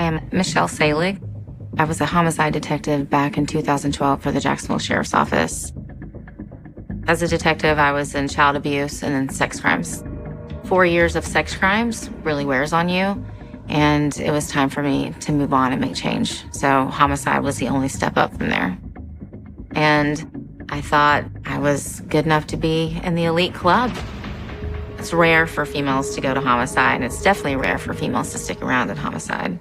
am Michelle Selig. I was a homicide detective back in 2012 for the Jacksonville Sheriff's Office. As a detective, I was in child abuse and then sex crimes. 4 years of sex crimes really wears on you, and it was time for me to move on and make change. So homicide was the only step up from there. And I thought I was good enough to be in the elite club. It's rare for females to go to homicide, and it's definitely rare for females to stick around in homicide.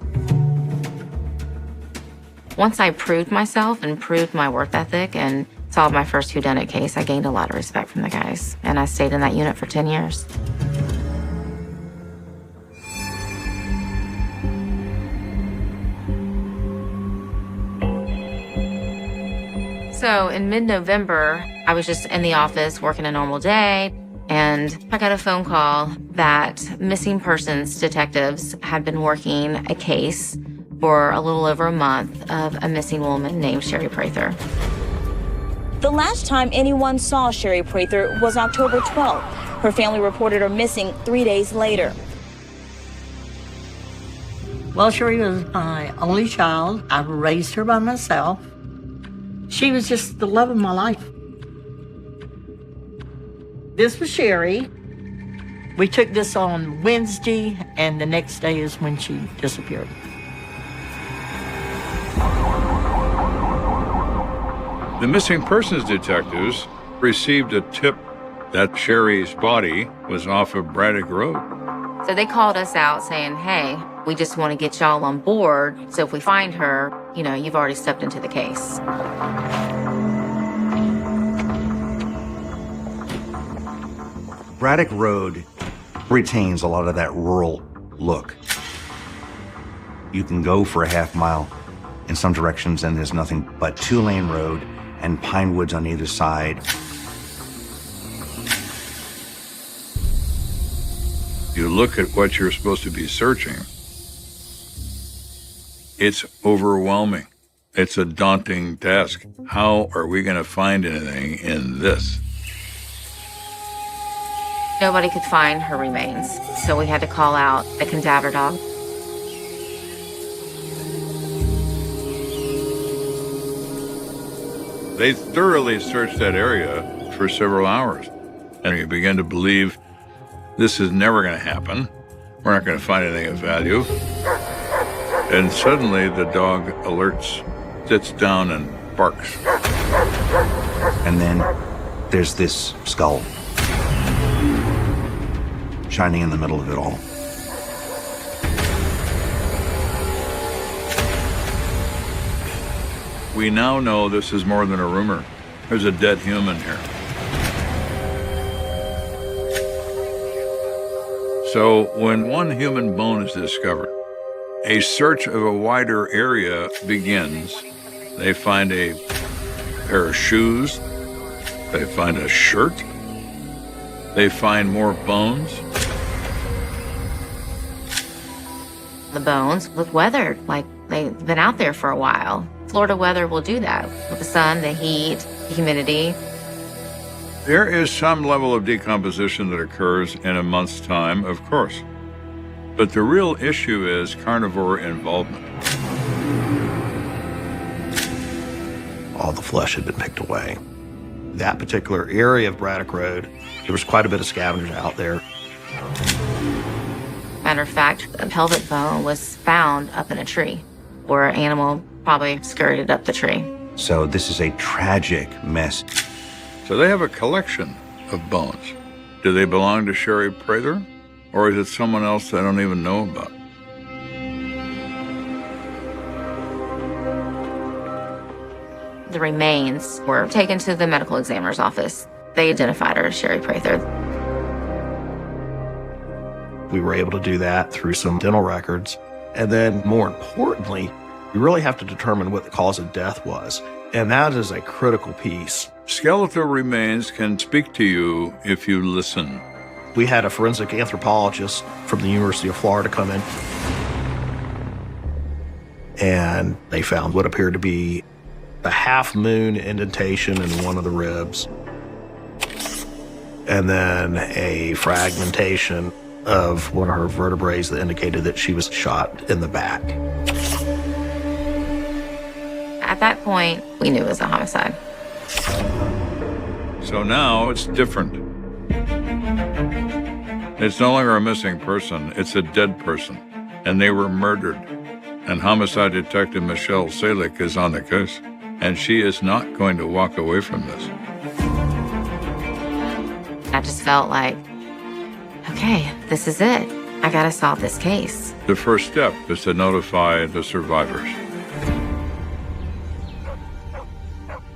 Once I proved myself and proved my work ethic and solved my first whodunit case, I gained a lot of respect from the guys, and I stayed in that unit for 10 years. So in mid-November, I was just in the office working a normal day, and I got a phone call that missing persons detectives had been working a case for a little over a month of a missing woman named Sherry Prather. The last time anyone saw Sherry Prather was October 12th. Her family reported her missing 3 days later. Well, Sherry was my only child. I raised her by myself. She was just the love of my life. This was Sherry. We took this on Wednesday, and the next day is when she disappeared. The missing persons detectives received a tip that Sherry's body was off of Braddock Road. So they called us out saying, hey, we just want to get y'all on board. So if we find her, you know, you've already stepped into the case. Braddock Road retains a lot of that rural look. You can go for a half mile in some directions and there's nothing but two-lane road and pine woods on either side. You look at what you're supposed to be searching, it's overwhelming. It's a daunting task. How are we going to find anything in this? Nobody could find her remains, so we had to call out the cadaver dog. They thoroughly searched that area for several hours, and you begin to believe this is never going to happen. We're not going to find anything of value. And suddenly the dog alerts, sits down and barks. And then there's this skull shining in the middle of it all. We now know this is more than a rumor. There's a dead human here. So when one human bone is discovered, a search of a wider area begins. They find a pair of shoes. They find a shirt. They find more bones. The bones look weathered, like they've been out there for a while. Florida weather will do that with the sun, the heat, the humidity. There is some level of decomposition that occurs in a month's time, of course. But the real issue is carnivore involvement. All the flesh had been picked away. That particular area of Braddock Road, there was quite a bit of scavengers out there. Matter of fact, a pelvic bone was found up in a tree where an animal probably scurried up the tree. So this is a tragic mess. So they have a collection of bones. Do they belong to Sherry Prather? Or is it someone else I don't even know about? The remains were taken to the medical examiner's office. They identified her as Sherry Prather. We were able to do that through some dental records. And then, more importantly, you really have to determine what the cause of death was. And that is a critical piece. Skeletal remains can speak to you if you listen. We had a forensic anthropologist from the University of Florida come in. And they found what appeared to be a half-moon indentation in one of the ribs. And then a fragmentation of one of her vertebrae that indicated that she was shot in the back. that point, we knew it was a homicide. So now it's different. It's no longer a missing person, it's a dead person. And they were murdered. And homicide detective Michelle Salick is on the case. And she is not going to walk away from this. I just felt like, okay, this is it. I gotta solve this case. The first step is to notify the survivors.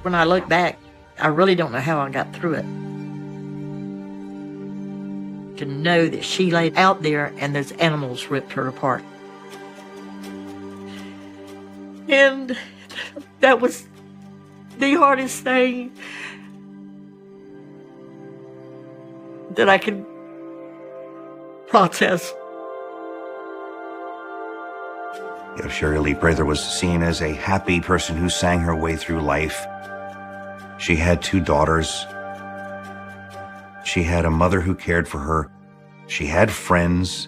When I look back, I really don't know how I got through it. To know that she laid out there and those animals ripped her apart. And that was the hardest thing that I could process. Sherry Lee Prather was seen as a happy person who sang her way through life. She had 2 daughters. She had a mother who cared for her. She had friends.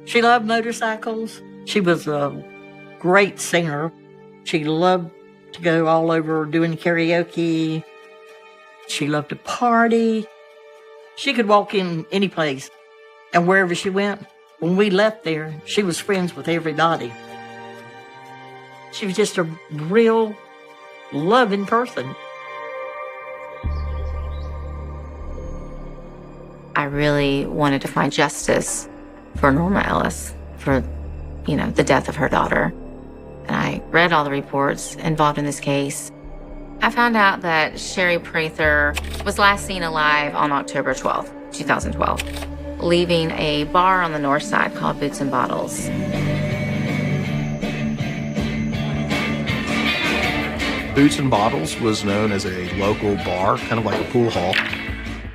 She loved motorcycles. She was a great singer. She loved to go all over doing karaoke. She loved to party. She could walk in any place, and wherever she went, when we left there, she was friends with everybody. She was just a real loving person. I really wanted to find justice for Norma Ellis for, the death of her daughter. And I read all the reports involved in this case. I found out that Sherry Prather was last seen alive on October 12th, 2012, leaving a bar on the north side called Boots and Bottles. Boots and Bottles was known as a local bar, kind of like a pool hall.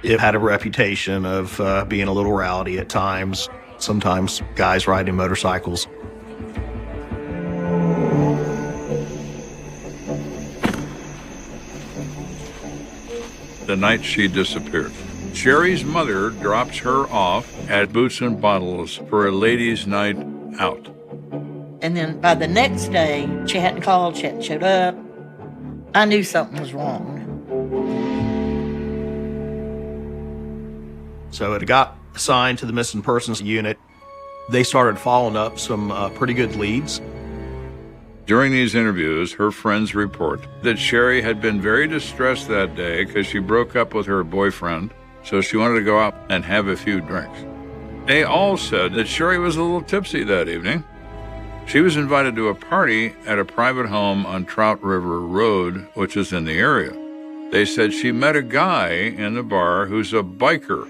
It had a reputation of being a little rowdy at times, sometimes guys riding motorcycles. The night she disappeared, Sherry's mother drops her off at Boots and Bottles for a ladies' night out. And then by the next day, she hadn't called, she hadn't showed up. I knew something was wrong. So it got assigned to the missing persons unit. They started following up some pretty good leads. During these interviews, her friends report that Sherry had been very distressed that day because she broke up with her boyfriend, so she wanted to go out and have a few drinks. They all said that Sherry was a little tipsy that evening. She was invited to a party at a private home on Trout River Road, which is in the area. They said she met a guy in the bar who's a biker.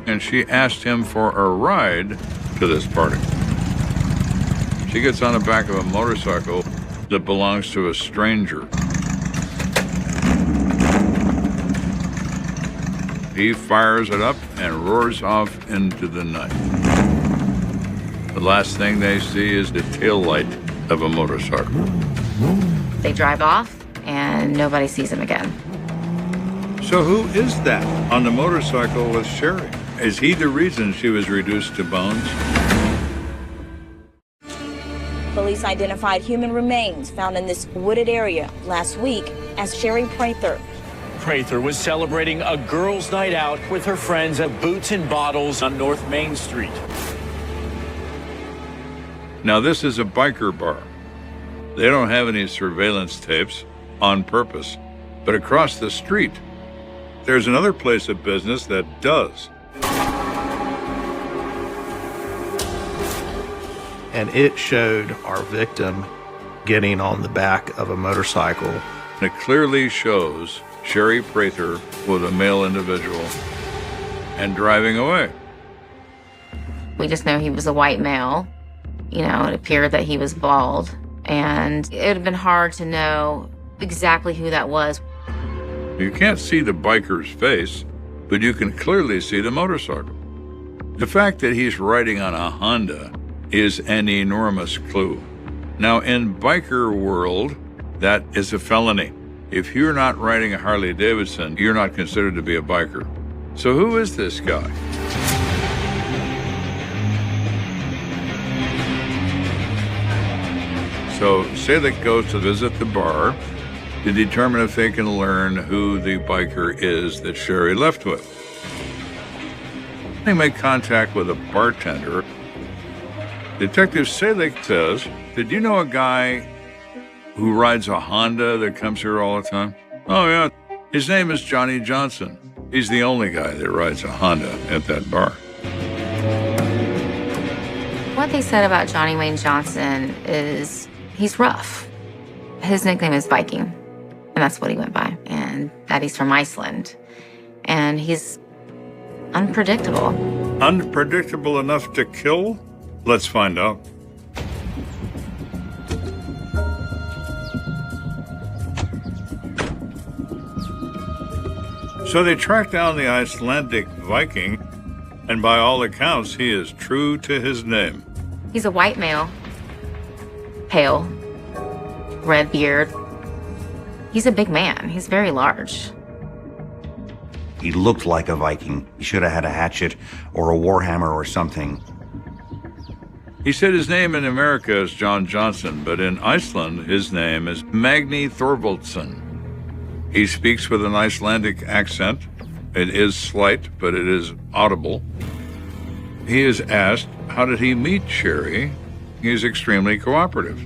And she asked him for a ride to this party. She gets on the back of a motorcycle that belongs to a stranger. He fires it up and roars off into the night. The last thing they see is the taillight of a motorcycle. They drive off, and nobody sees him again. So who is that on the motorcycle with Sherry? Is he the reason she was reduced to bones? Police identified human remains found in this wooded area last week as Sherry Prather. Prather was celebrating a girls' night out with her friends at Boots and Bottles on North Main Street. Now, this is a biker bar. They don't have any surveillance tapes on purpose. But across the street, there's another place of business that does. And it showed our victim getting on the back of a motorcycle. It clearly shows Sherry Prather with a male individual and driving away. We just know he was a white male. It appeared that he was bald. And it would have been hard to know exactly who that was. You can't see the biker's face, but you can clearly see the motorcycle. The fact that he's riding on a Honda is an enormous clue. Now, in biker world, that is a felony. If you're not riding a Harley Davidson, you're not considered to be a biker. So who is this guy? So Salik goes to visit the bar to determine if they can learn who the biker is that Sherry left with. They make contact with a bartender. Detective Salik says, "Did you know a guy who rides a Honda that comes here all the time?" "Oh, yeah. His name is Johnny Johnson. He's the only guy that rides a Honda at that bar." What they said about Johnny Wayne Johnson is he's rough. His nickname is Viking, and that's what he went by, and that he's from Iceland. And he's unpredictable. Unpredictable enough to kill? Let's find out. So they track down the Icelandic Viking, and by all accounts, he is true to his name. He's a white male, pale, red beard. He's a big man. He's very large. He looked like a Viking. He should have had a hatchet or a warhammer or something. He said his name in America is John Johnson, but in Iceland, his name is Magni Thorvaldsson. He speaks with an Icelandic accent. It is slight, but it is audible. He is asked, how did he meet Sherry? He's extremely cooperative.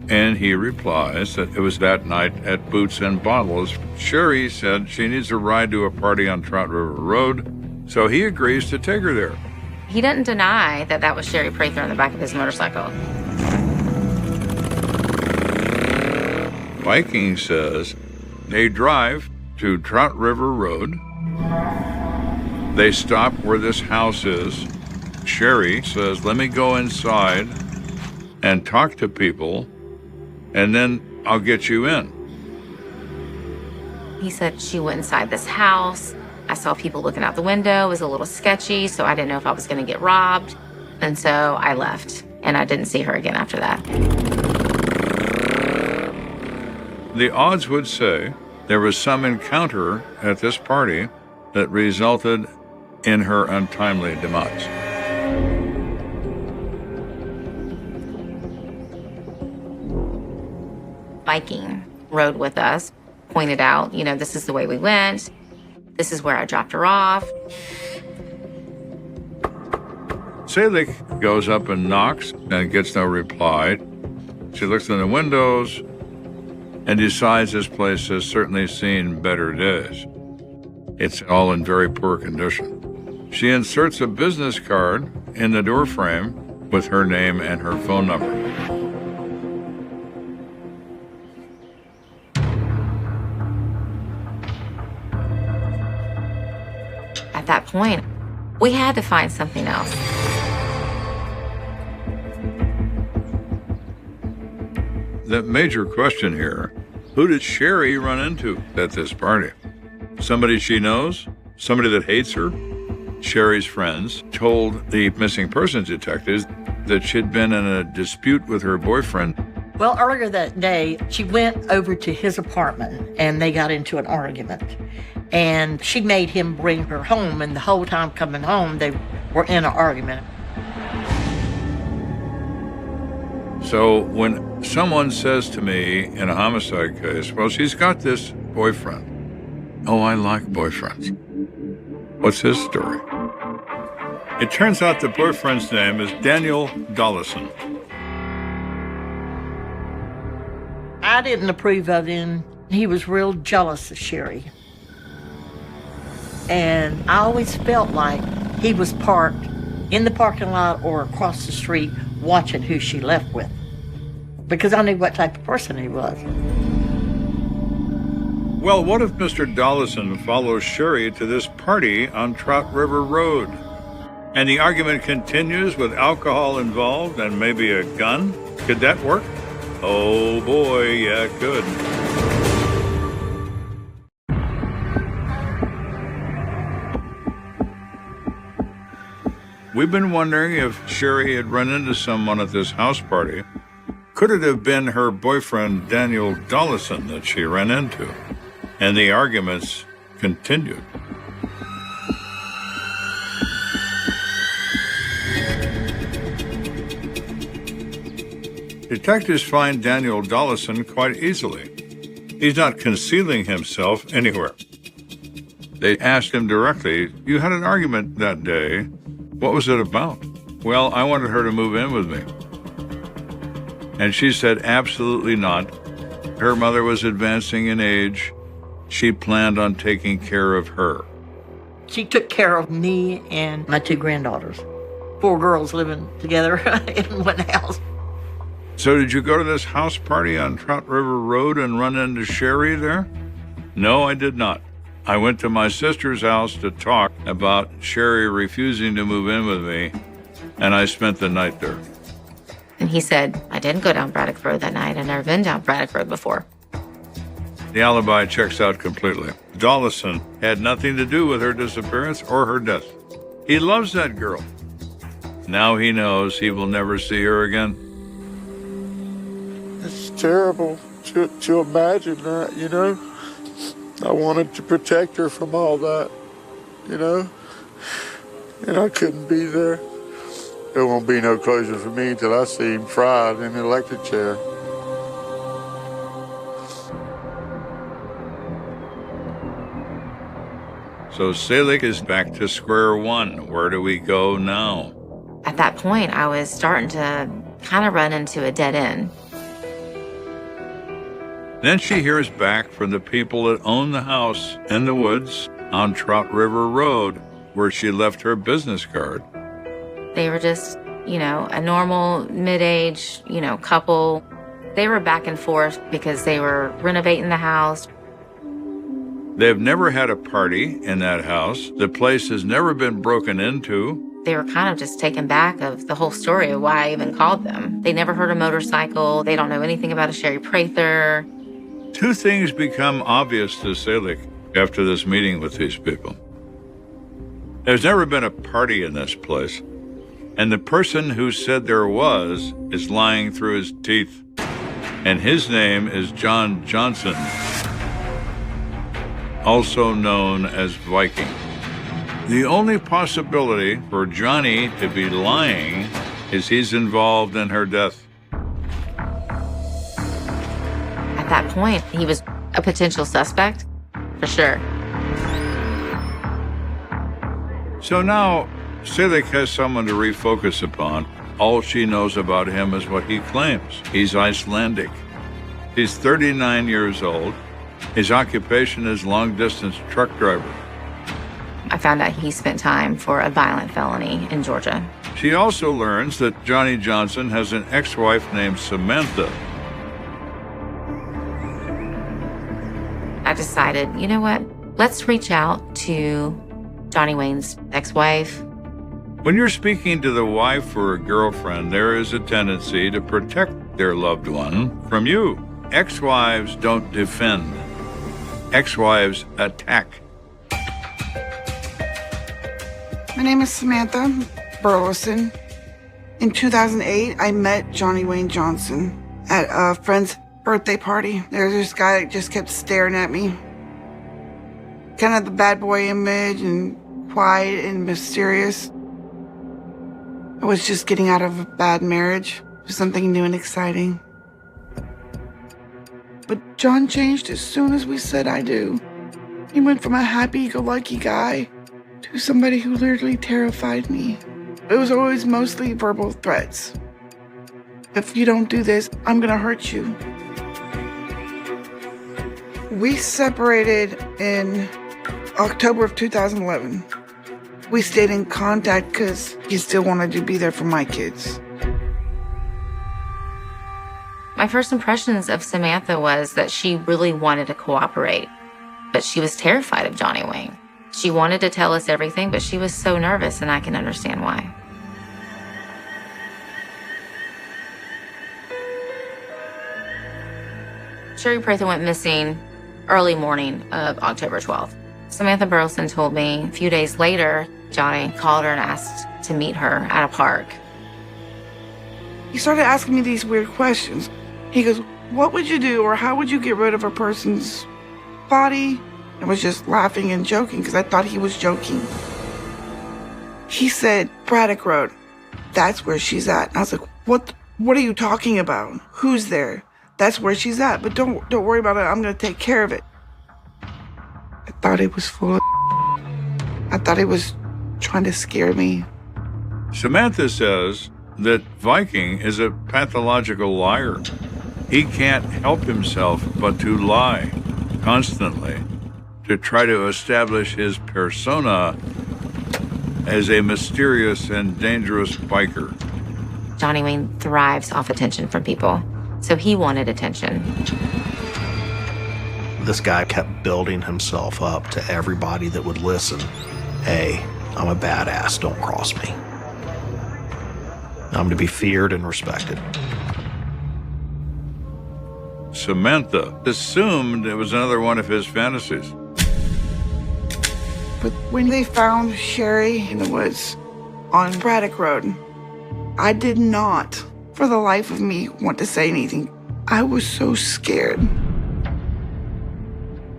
And he replies that it was that night at Boots and Bottles. Sherry said she needs a ride to a party on Trout River Road, so he agrees to take her there. He didn't deny that that was Sherry Prather on the back of his motorcycle. Viking says they drive to Trout River Road. They stop where this house is. Sherry says, let me go inside and talk to people, and then I'll get you in. He said she went inside this house. I saw people looking out the window. It was a little sketchy, so I didn't know if I was going to get robbed. And so I left, and I didn't see her again after that. The odds would say there was some encounter at this party that resulted in her untimely demise. Viking rode with us, pointed out, this is the way we went. This is where I dropped her off. Salik goes up and knocks and gets no reply. She looks in the windows and decides this place has certainly seen better days. It's all in very poor condition. She inserts a business card in the door frame with her name and her phone number. At that point, we had to find something else. The major question here, who did Sherry run into at this party? Somebody she knows? Somebody that hates her? Sherry's friends told the missing persons detectives that she'd been in a dispute with her boyfriend. Well, earlier that day, she went over to his apartment and they got into an argument. And she made him bring her home, and the whole time coming home, they were in an argument. So when someone says to me in a homicide case, well, she's got this boyfriend. Oh, I like boyfriends. What's his story? It turns out the boyfriend's name is Daniel Dollison. I didn't approve of him. He was real jealous of Sherry. And I always felt like he was parked in the parking lot or across the street watching who she left with, because I knew what type of person he was. Well, what if Mr. Dollison follows Sherry to this party on Trout River Road? And the argument continues with alcohol involved and maybe a gun? Could that work? Oh boy, yeah, it could. We've been wondering if Sherry had run into someone at this house party. Could it have been her boyfriend, Daniel Dollison, that she ran into? And the arguments continued. Detectives find Daniel Dollison quite easily. He's not concealing himself anywhere. They asked him directly, "You had an argument that day. What was it about?" "Well, I wanted her to move in with me." And she said, "Absolutely not. Her mother was advancing in age. She planned on taking care of her." She took care of me and my 2 granddaughters. 4 girls living together in one house. "So did you go to this house party on Trout River Road and run into Sherry there?" "No, I did not. I went to my sister's house to talk about Sherry refusing to move in with me, and I spent the night there." And he said, "I didn't go down Braddock Road that night. I'd never been down Braddock Road before." The alibi checks out completely. Dollison had nothing to do with her disappearance or her death. He loves that girl. Now he knows he will never see her again. It's terrible to imagine that, you know. I wanted to protect her from all that, you know, and I couldn't be there. There won't be no closure for me until I see him fried in the electric chair. So Selig is back to square one. Where do we go now? At that point, I was starting to kind of run into a dead end. Then she hears back from the people that own the house in the woods on Trout River Road, where she left her business card. They were just, a normal mid-age, couple. They were back and forth because they were renovating the house. They've never had a party in that house. The place has never been broken into. They were kind of just taken back of the whole story of why I even called them. They never heard a motorcycle. They don't know anything about a Sherry Prather. 2 things become obvious to Selig after this meeting with these people. There's never been a party in this place, and the person who said there was is lying through his teeth, and his name is John Johnson, also known as Viking. The only possibility for Johnny to be lying is he's involved in her death. At that point, he was a potential suspect, for sure. So now, Selig has someone to refocus upon. All she knows about him is what he claims. He's Icelandic. He's 39 years old. His occupation is long-distance truck driver. I found out he spent time for a violent felony in Georgia. She also learns that Johnny Johnson has an ex-wife named Samantha. I decided, you know what? Let's reach out to Johnny Wayne's ex-wife. When you're speaking to the wife or a girlfriend, there is a tendency to protect their loved one from you. Ex-wives don't defend. Ex-wives attack. My name is Samantha Burleson. In 2008, I met Johnny Wayne Johnson at a friend's birthday party. There was this guy that just kept staring at me. Kind of the bad boy image and quiet and mysterious. I was just getting out of a bad marriage for something new and exciting. But John changed as soon as we said I do. He went from a happy-go-lucky guy to somebody who literally terrified me. It was always mostly verbal threats. If you don't do this, I'm gonna hurt you. We separated in October of 2011. We stayed in contact because he still wanted to be there for my kids. My first impressions of Samantha was that she really wanted to cooperate, but she was terrified of Johnny Wayne. She wanted to tell us everything, but she was so nervous, and I can understand why. Sherry Prather went missing early morning of October 12th. Samantha Burleson told me a few days later, Johnny called her and asked to meet her at a park. He started asking me these weird questions. He goes, "What would you do, or how would you get rid of a person's body?" I was just laughing and joking because I thought he was joking. He said, "Braddock Road, that's where she's at." And I was like, What are you talking about? Who's there? That's where she's at, but don't worry about it. I'm gonna take care of it. I thought he was full of I thought he was trying to scare me. Samantha says that Viking is a pathological liar. He can't help himself but to lie constantly to try to establish his persona as a mysterious and dangerous biker. Johnny Wayne thrives off attention from people, so he wanted attention. This guy kept building himself up to everybody that would listen. Hey, I'm a badass, don't cross me. I'm to be feared and respected. Samantha assumed it was another one of his fantasies. But when they found Sherry in the woods on Braddock Road, I did not, for the life of me, want to say anything. I was so scared.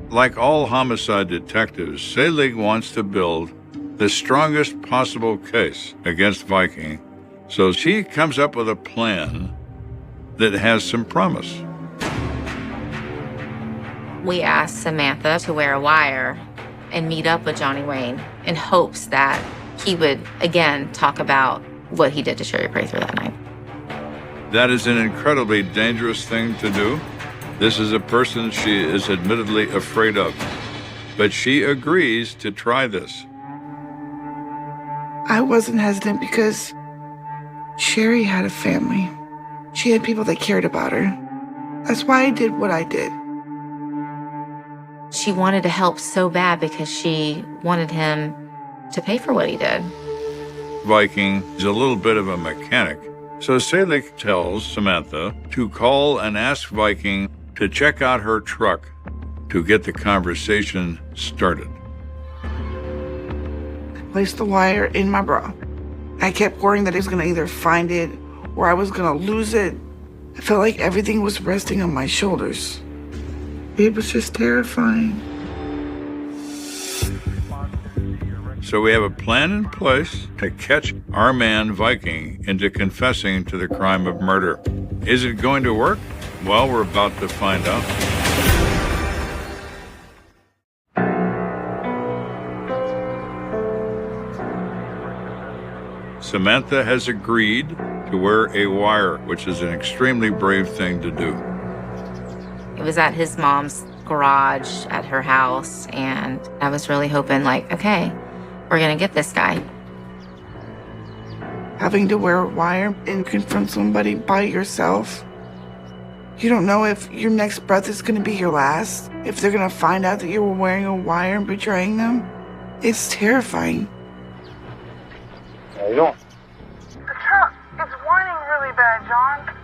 Like all homicide detectives, Selig wants to build the strongest possible case against Viking, so she comes up with a plan that has some promise. We asked Samantha to wear a wire and meet up with Johnny Wayne in hopes that he would, again, talk about what he did to Sherry Prather that night. That is an incredibly dangerous thing to do. This is a person she is admittedly afraid of, but she agrees to try this. I wasn't hesitant because Sherry had a family. She had people that cared about her. That's why I did what I did. She wanted to help so bad because she wanted him to pay for what he did. Viking is a little bit of a mechanic, so Selig tells Samantha to call and ask Viking to check out her truck to get the conversation started. I placed the wire in my bra. I kept worrying that he was going to either find it or I was going to lose it. I felt like everything was resting on my shoulders. It was just terrifying. So we have a plan in place to catch our man Viking into confessing to the crime of murder. Is it going to work? Well, we're about to find out. Samantha has agreed to wear a wire, which is an extremely brave thing to do. It was at his mom's garage at her house, and I was really hoping, like, okay, we're gonna get this guy. Having to wear a wire and confront somebody by yourself. You don't know if your next breath is going to be your last, if they're going to find out that you were wearing a wire and betraying them. It's terrifying. How you doing? The truck, it's whining really bad, John.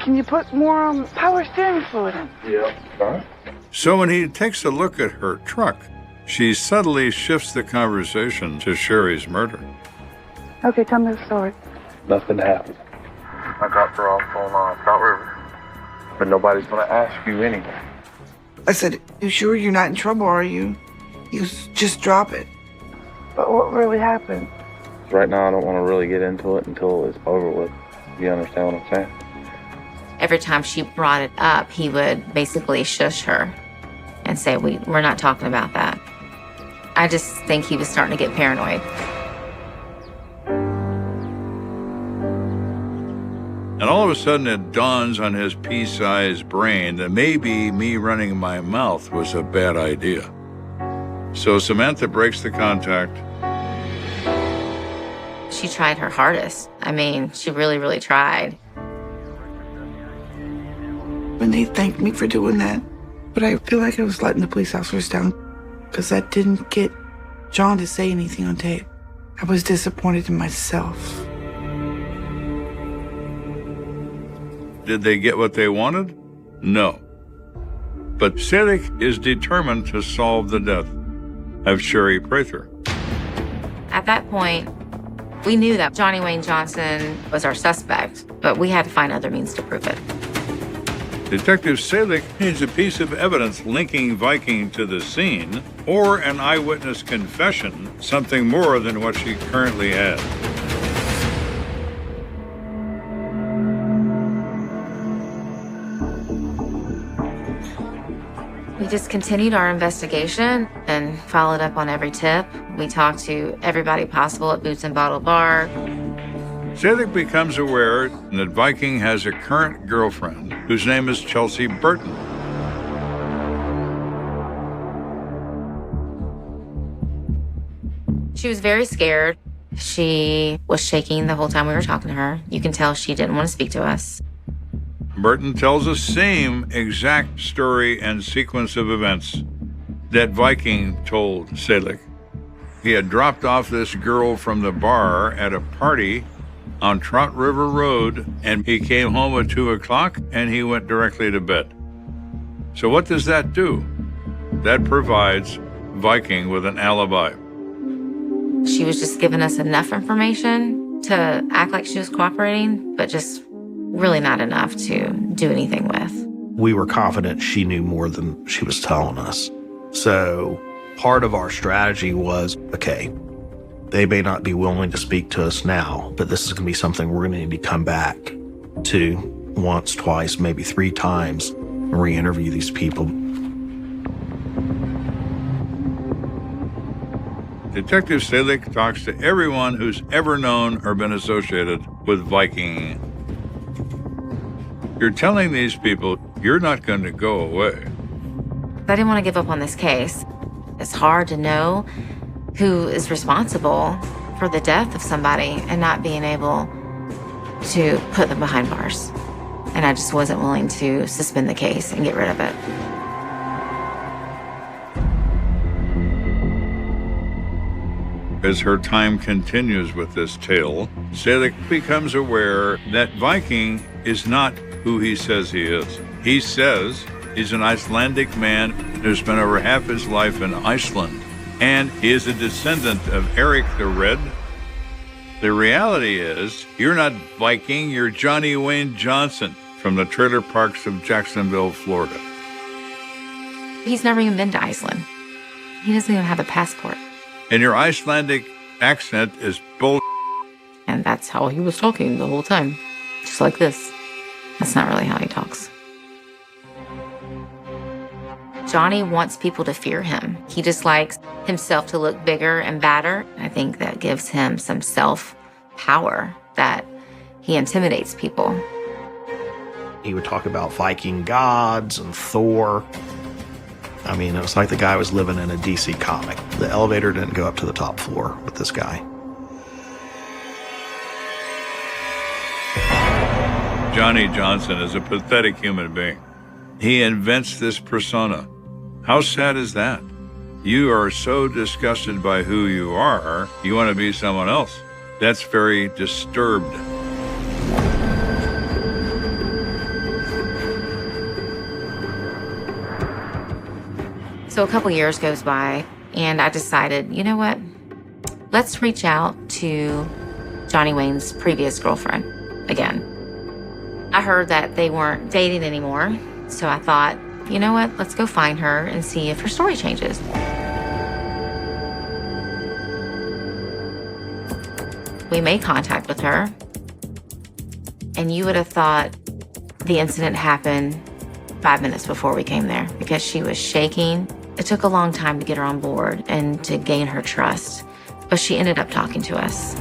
Can you put more power steering fluid in? Yeah. All right. So when he takes a look at her truck, she subtly shifts the conversation to Sherry's murder. Okay, tell me the story. Nothing happened. I dropped her off on Trout River. But nobody's going to ask you anyway. I said, you sure you're not in trouble, are you? He goes, just drop it. But what really happened? Right now, I don't want to really get into it until it's over with. You understand what I'm saying? Every time she brought it up, he would basically shush her and say, we're not talking about that. I just think he was starting to get paranoid. And all of a sudden it dawns on his pea-sized brain that maybe me running my mouth was a bad idea. So Samantha breaks the contact. She tried her hardest. I mean, she really, really tried. When they thanked me for doing that, but I feel like I was letting the police officers down because I didn't get John to say anything on tape. I was disappointed in myself. Did they get what they wanted? No. But Selig is determined to solve the death of Sherry Prather. At that point, we knew that Johnny Wayne Johnson was our suspect, but we had to find other means to prove it. Detective Selig needs a piece of evidence linking Viking to the scene or an eyewitness confession, something more than what she currently has. We just continued our investigation and followed up on every tip. We talked to everybody possible at Boots and Bottle Bar. Selig becomes aware that Viking has a current girlfriend whose name is Chelsea Burton. She was very scared. She was shaking the whole time we were talking to her. You can tell she didn't want to speak to us. Burton tells the same exact story and sequence of events that Viking told Selig. He had dropped off this girl from the bar at a party on Trout River Road, and he came home at 2 o'clock and he went directly to bed. So what does that do? That provides Viking with an alibi. She was just giving us enough information to act like she was cooperating, but just really not enough to do anything with. We were confident she knew more than she was telling us. So part of our strategy was, okay, they may not be willing to speak to us now, but this is going to be something we're going to need to come back to once, twice, maybe 3 times and re-interview these people. Detective Selig talks to everyone who's ever known or been associated with Viking. You're telling these people you're not going to go away. I didn't want to give up on this case. It's hard to know who is responsible for the death of somebody and not being able to put them behind bars. And I just wasn't willing to suspend the case and get rid of it. As her time continues with this tale, Selig becomes aware that Viking is not who he says he is. He says he's an Icelandic man who spent over half his life in Iceland, and he is a descendant of Eric the Red. The reality is, you're not Viking, you're Johnny Wayne Johnson from the trailer parks of Jacksonville, Florida. He's never even been to Iceland. He doesn't even have a passport. And your Icelandic accent is bull. And that's how he was talking the whole time. Just like this. That's not really how he talks. Johnny wants people to fear him. He just likes himself to look bigger and badder. I think that gives him some self-power, that he intimidates people. He would talk about Viking gods and Thor. I mean, it was like the guy was living in a DC comic. The elevator didn't go up to the top floor with this guy. Johnny Johnson is a pathetic human being. He invents this persona. How sad is that? You are so disgusted by who you are, you want to be someone else. That's very disturbed. So a couple years goes by, and I decided, you know what? Let's reach out to Johnny Wayne's previous girlfriend again. I heard that they weren't dating anymore, so I thought, you know what? Let's go find her and see if her story changes. We made contact with her, and you would have thought the incident happened 5 minutes before we came there because she was shaking. It took a long time to get her on board and to gain her trust, but she ended up talking to us.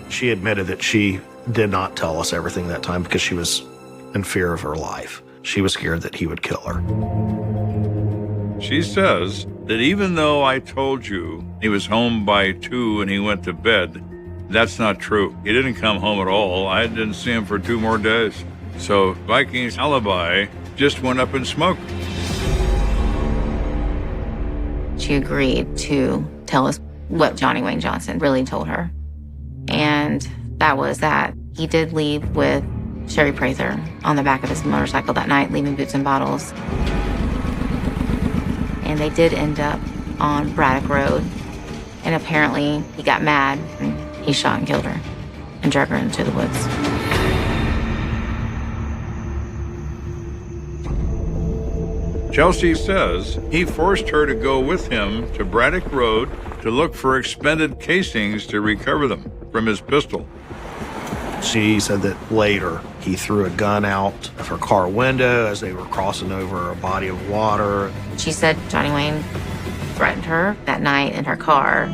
She admitted that she did not tell us everything that time because she was in fear of her life. She was scared that he would kill her. She says that even though I told you he was home by 2 and he went to bed, that's not true. He didn't come home at all. I didn't see him for 2 more days. So Viking's alibi just went up in smoke. She agreed to tell us what Johnny Wayne Johnson really told her. And that was that he did leave with Sherry Prather on the back of his motorcycle that night, leaving Boots and Bottles. And they did end up on Braddock Road. And apparently he got mad and he shot and killed her and drug her into the woods. Chelsea says he forced her to go with him to Braddock Road to look for expended casings to recover them from his pistol. She said that later He threw a gun out of her car window as they were crossing over a body of water. She said Johnny Wayne threatened her that night in her car.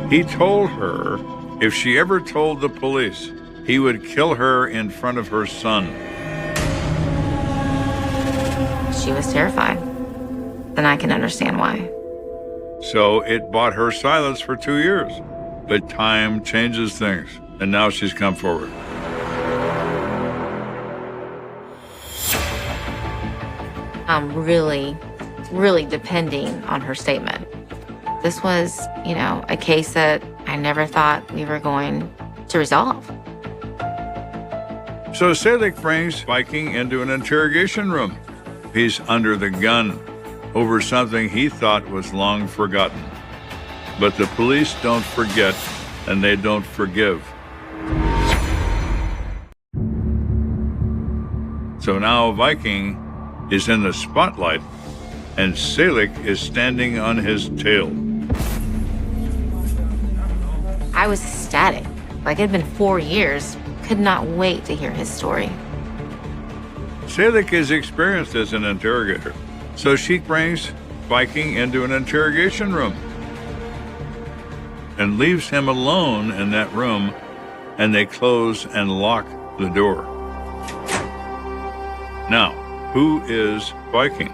He told her if she ever told the police, he would kill her in front of her son. She was terrified, and I can understand why. So it bought her silence for 2 years. But time changes things, and now she's come forward. I'm really depending on her statement. This was, a case that I never thought we were going to resolve. So Selig brings Viking into an interrogation room. He's under the gun over something he thought was long forgotten. But the police don't forget, and they don't forgive. So now Viking is in the spotlight, and Selig is standing on his tail. I was ecstatic. Like it had been 4 years. Could not wait to hear his story. Selig is experienced as an interrogator, so she brings Viking into an interrogation room and leaves him alone in that room, and they close and lock the door. Now, who is Viking?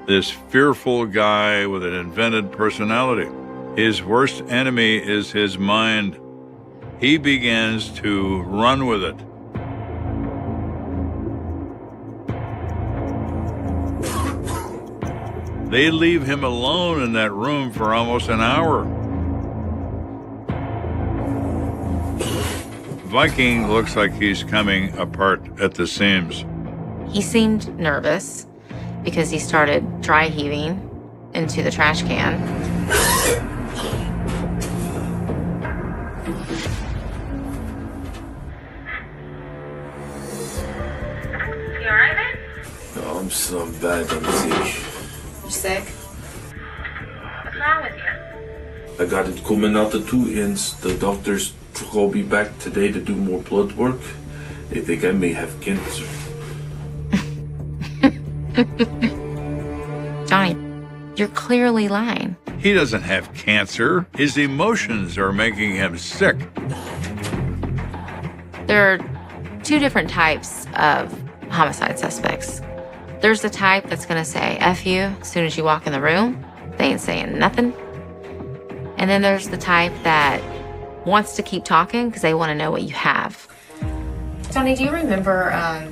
This fearful guy with an invented personality. His worst enemy is his mind. He begins to run with it. They leave him alone in that room for almost an hour. Viking looks like he's coming apart at the seams. He seemed nervous because he started dry heaving into the trash can. You alright, man? No, I'm bad. I'm sick. You sick? What's wrong with you? I got it coming out the 2 ends. The doctors called me back today to do more blood work. They think I may have cancer. Johnny, you're clearly lying. He doesn't have cancer. His emotions are making him sick. There are 2 different types of homicide suspects. There's the type that's gonna say F you as soon as you walk in the room. They ain't saying nothing. And then there's the type that wants to keep talking because they want to know what you have. Johnny, do you remember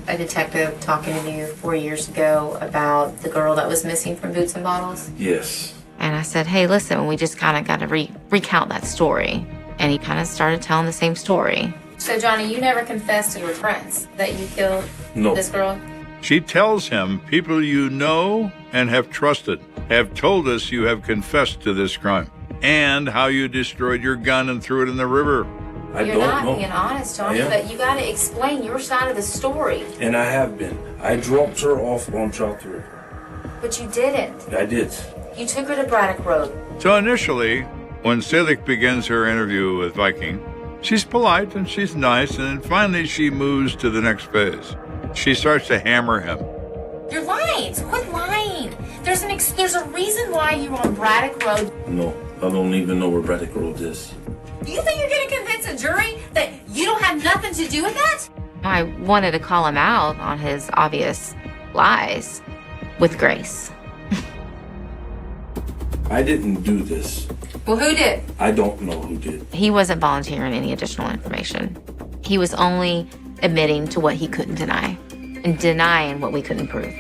a detective talking to you 4 years ago about the girl that was missing from Boots and Bottles? Yes. And I said, hey, listen, we just kind of got to recount that story. And he kind of started telling the same story. So, Johnny, you never confessed to your friends that you killed this girl? She tells him people you know and have trusted have told us you have confessed to this crime and how you destroyed your gun and threw it in the river. You're not being honest, Johnny, but you got to explain your side of the story. And I have been. I dropped her off on Trout River. But you didn't. I did. You took her to Braddock Road. So initially, when Selig begins her interview with Viking, she's polite and she's nice, and then finally she moves to the next phase. She starts to hammer him. You're lying. Quit lying. There's a reason why you were on Braddock Road. No, I don't even know where Braddock Road is. Do you think you're going to convince a jury that you don't have nothing to do with that? I wanted to call him out on his obvious lies with grace. I didn't do this. Well, who did? I don't know who did. He wasn't volunteering any additional information. He was only admitting to what he couldn't deny and denying what we couldn't prove.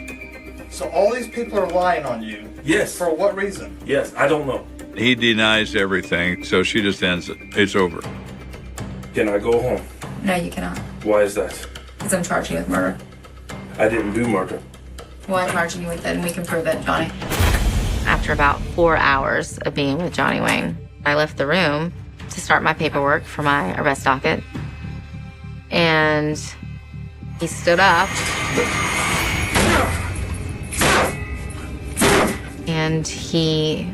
So all these people are lying on you? Yes. For what reason? Yes, I don't know. He denies everything, so she just ends it. It's over. Can I go home? No, you cannot. Why is that? Because I'm charging you with murder. I didn't do murder. Well, I'm charging you with it, and we can prove it, Johnny. After about 4 hours of being with Johnny Wayne, I left the room to start my paperwork for my arrest docket. And he stood up. And he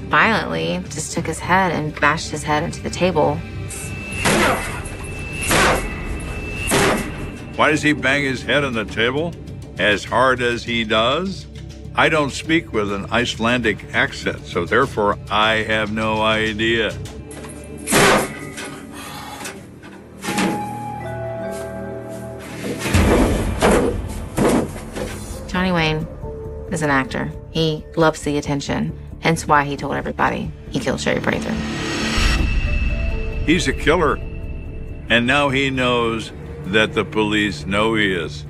violently just took his head and bashed his head into the table. Why does he bang his head on the table as hard as he does? I don't speak with an Icelandic accent, so therefore I have no idea. Johnny Wayne is an actor. He loves the attention, hence why he told everybody he killed Sherry Prather. He's a killer, and now he knows that the police know he is.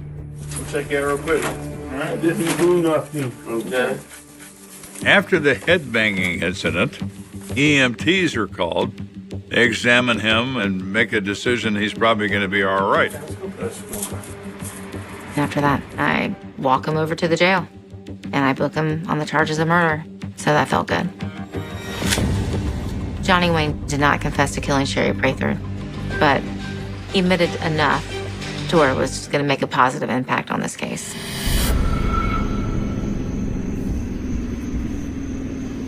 We'll check it out real quick. I didn't do nothing, okay? After the headbanging incident, EMTs are called, examine him, and make a decision he's probably going to be all right. After that, I walk him over to the jail, and I book him on the charges of murder, so that felt good. Johnny Wayne did not confess to killing Sherry Prather, but he admitted enough to where it was going to make a positive impact on this case.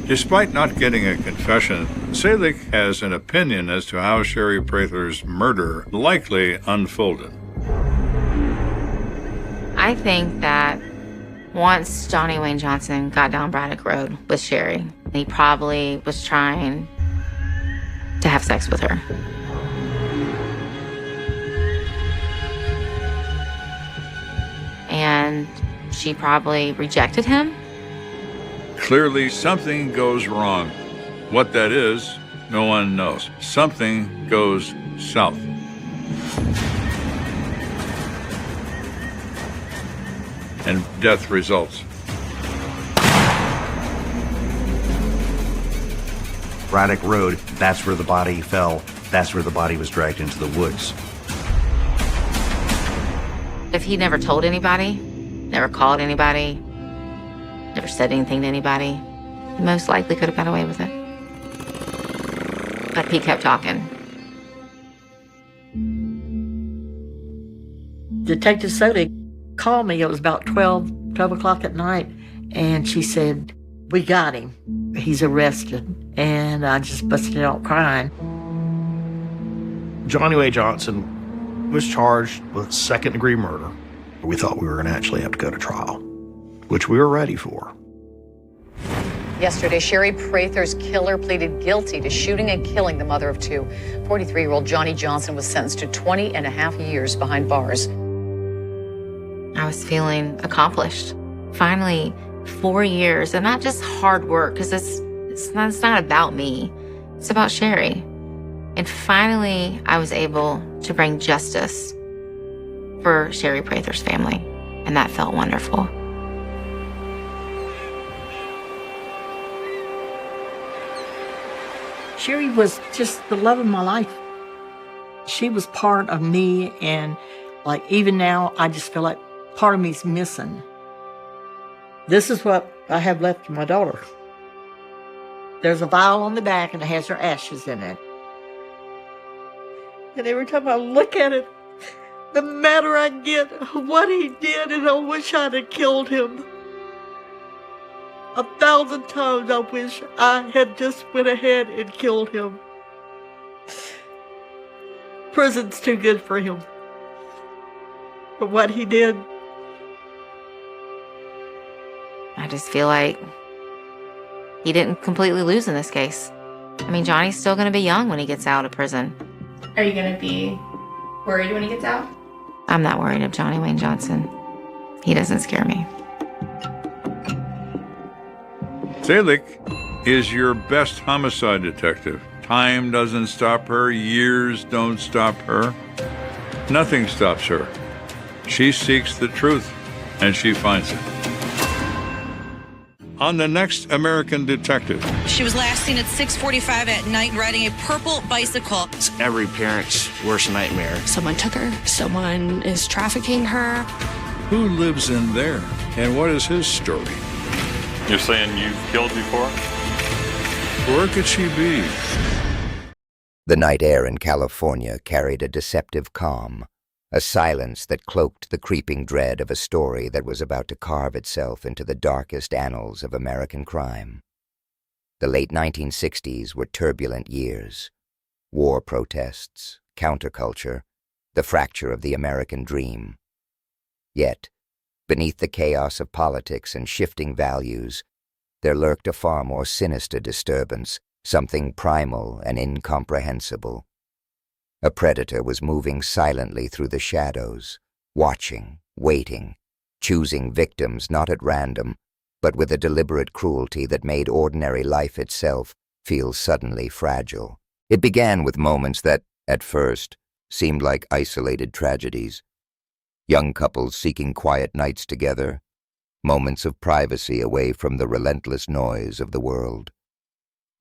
Despite not getting a confession, Selig has an opinion as to how Sherry Prather's murder likely unfolded. I think that once Johnny Wayne Johnson got down Braddock Road with Sherry, he probably was trying to have sex with her. And she probably rejected him. Clearly, something goes wrong. What that is, no one knows. Something goes south. And death results. Braddock Road, that's where the body fell. That's where the body was dragged into the woods. If he never told anybody, never called anybody, never said anything to anybody, he most likely could have got away with it. But he kept talking. Detective Soda called me. It was about 12 o'clock at night, and she said, "We got him. He's arrested." And I just busted out crying. Johnny Wayne Johnson was charged with second-degree murder. We thought we were going to actually have to go to trial, which we were ready for. Yesterday, Sherry Prather's killer pleaded guilty to shooting and killing the mother of two. 43-year-old Johnny Johnson was sentenced to 20 and a half years behind bars. I was feeling accomplished. Finally, 4 years, and not just hard work, because it's not about me. It's about Sherry. And finally, I was able to bring justice for Sherry Prather's family, and that felt wonderful. Sherry was just the love of my life. She was part of me, and like even now, I just feel like part of me's missing. This is what I have left to my daughter. There's a vial on the back, and it has her ashes in it. And every time I look at it, the madder I get of what he did, and I wish I'd have killed him. 1,000 times I wish I had just went ahead and killed him. Prison's too good for him. For what he did. I just feel like he didn't completely lose in this case. I mean, Johnny's still going to be young when he gets out of prison. Are you going to be worried when he gets out? I'm not worried of Johnny Wayne Johnson. He doesn't scare me. Selig is your best homicide detective. Time doesn't stop her. Years don't stop her. Nothing stops her. She seeks the truth, and she finds it. On the next American Detective. She was last seen at 6:45 at night riding a purple bicycle. It's every parent's worst nightmare. Someone took her. Someone is trafficking her. Who lives in there, and what is his story? You're saying you've killed before? Where could she be? The night air in California carried a deceptive calm, a silence that cloaked the creeping dread of a story that was about to carve itself into the darkest annals of American crime. The late 1960s were turbulent years. War protests, counterculture, the fracture of the American dream. Yet, beneath the chaos of politics and shifting values, there lurked a far more sinister disturbance, something primal and incomprehensible. A predator was moving silently through the shadows, watching, waiting, choosing victims not at random, but with a deliberate cruelty that made ordinary life itself feel suddenly fragile. It began with moments that, at first, seemed like isolated tragedies. Young couples seeking quiet nights together, moments of privacy away from the relentless noise of the world.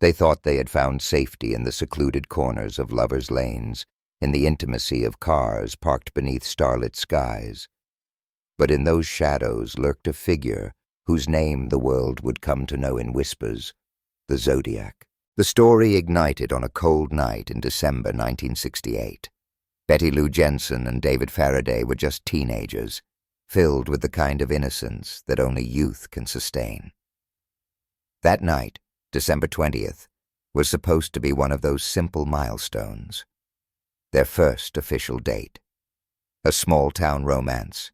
They thought they had found safety in the secluded corners of lovers' lanes, in the intimacy of cars parked beneath starlit skies. But in those shadows lurked a figure whose name the world would come to know in whispers, the Zodiac. The story ignited on a cold night in December 1968. Betty Lou Jensen and David Faraday were just teenagers, filled with the kind of innocence that only youth can sustain. That night, December 20th, was supposed to be one of those simple milestones. Their first official date. A small-town romance.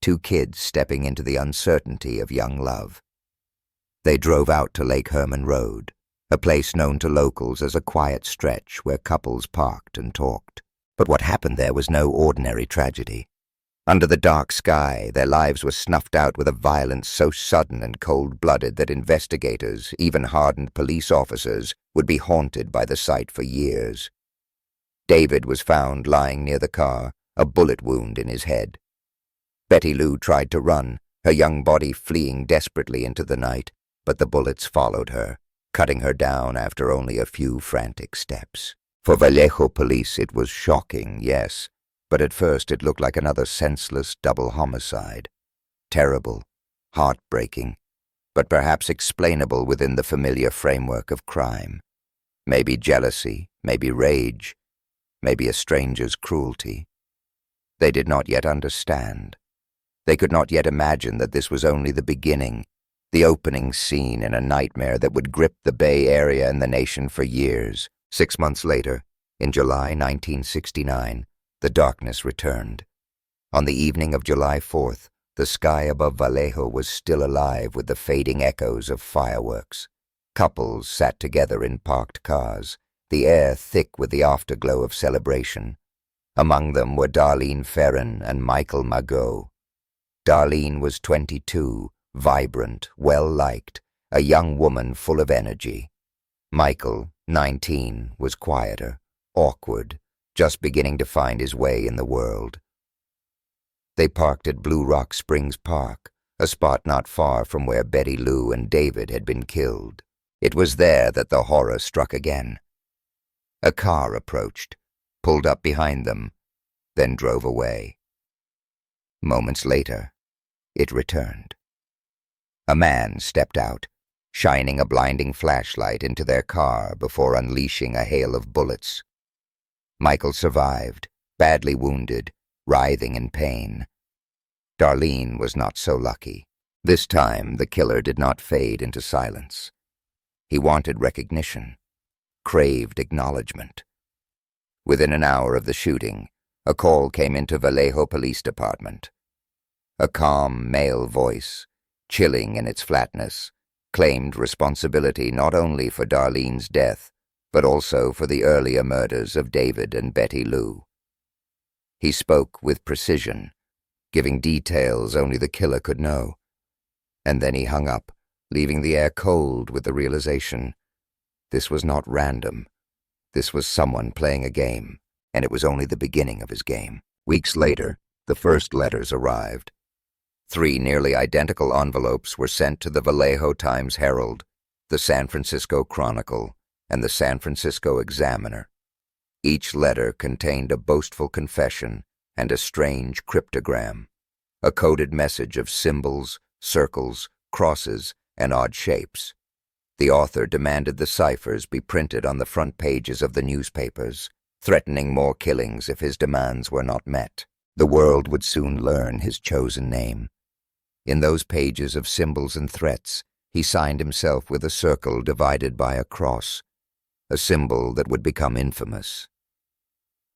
Two kids stepping into the uncertainty of young love. They drove out to Lake Herman Road, a place known to locals as a quiet stretch where couples parked and talked. But what happened there was no ordinary tragedy. Under the dark sky, their lives were snuffed out with a violence so sudden and cold-blooded that investigators, even hardened police officers, would be haunted by the sight for years. David was found lying near the car, a bullet wound in his head. Betty Lou tried to run, her young body fleeing desperately into the night, but the bullets followed her, cutting her down after only a few frantic steps. For Vallejo police it was shocking, yes, but at first it looked like another senseless double homicide. Terrible, heartbreaking, but perhaps explainable within the familiar framework of crime. Maybe jealousy, maybe rage, maybe a stranger's cruelty. They did not yet understand. They could not yet imagine that this was only the beginning, the opening scene in a nightmare that would grip the Bay Area and the nation for years. 6 months later, in July 1969, the darkness returned. On the evening of July 4th, the sky above Vallejo was still alive with the fading echoes of fireworks. Couples sat together in parked cars, the air thick with the afterglow of celebration. Among them were Darlene Ferrin and Michael Magot. Darlene was 22, vibrant, well-liked, a young woman full of energy. Michael, 19, was quieter, awkward, just beginning to find his way in the world. They parked at Blue Rock Springs Park, a spot not far from where Betty Lou and David had been killed. It was there that the horror struck again. A car approached, pulled up behind them, then drove away. Moments later, it returned. A man stepped out, shining a blinding flashlight into their car before unleashing a hail of bullets. Michael survived, badly wounded, writhing in pain. Darlene was not so lucky. This time, the killer did not fade into silence. He wanted recognition, craved acknowledgement. Within an hour of the shooting, a call came into Vallejo Police Department. A calm male voice, chilling in its flatness, claimed responsibility not only for Darlene's death, but also for the earlier murders of David and Betty Lou. He spoke with precision, giving details only the killer could know. And then he hung up, leaving the air cold with the realization this was not random. This was someone playing a game, and it was only the beginning of his game. Weeks later, the first letters arrived. 3 nearly identical envelopes were sent to the Vallejo Times-Herald, the San Francisco Chronicle, and the San Francisco Examiner. Each letter contained a boastful confession and a strange cryptogram, a coded message of symbols, circles, crosses, and odd shapes. The author demanded the ciphers be printed on the front pages of the newspapers, threatening more killings if his demands were not met. The world would soon learn his chosen name. In those pages of symbols and threats, he signed himself with a circle divided by a cross, a symbol that would become infamous.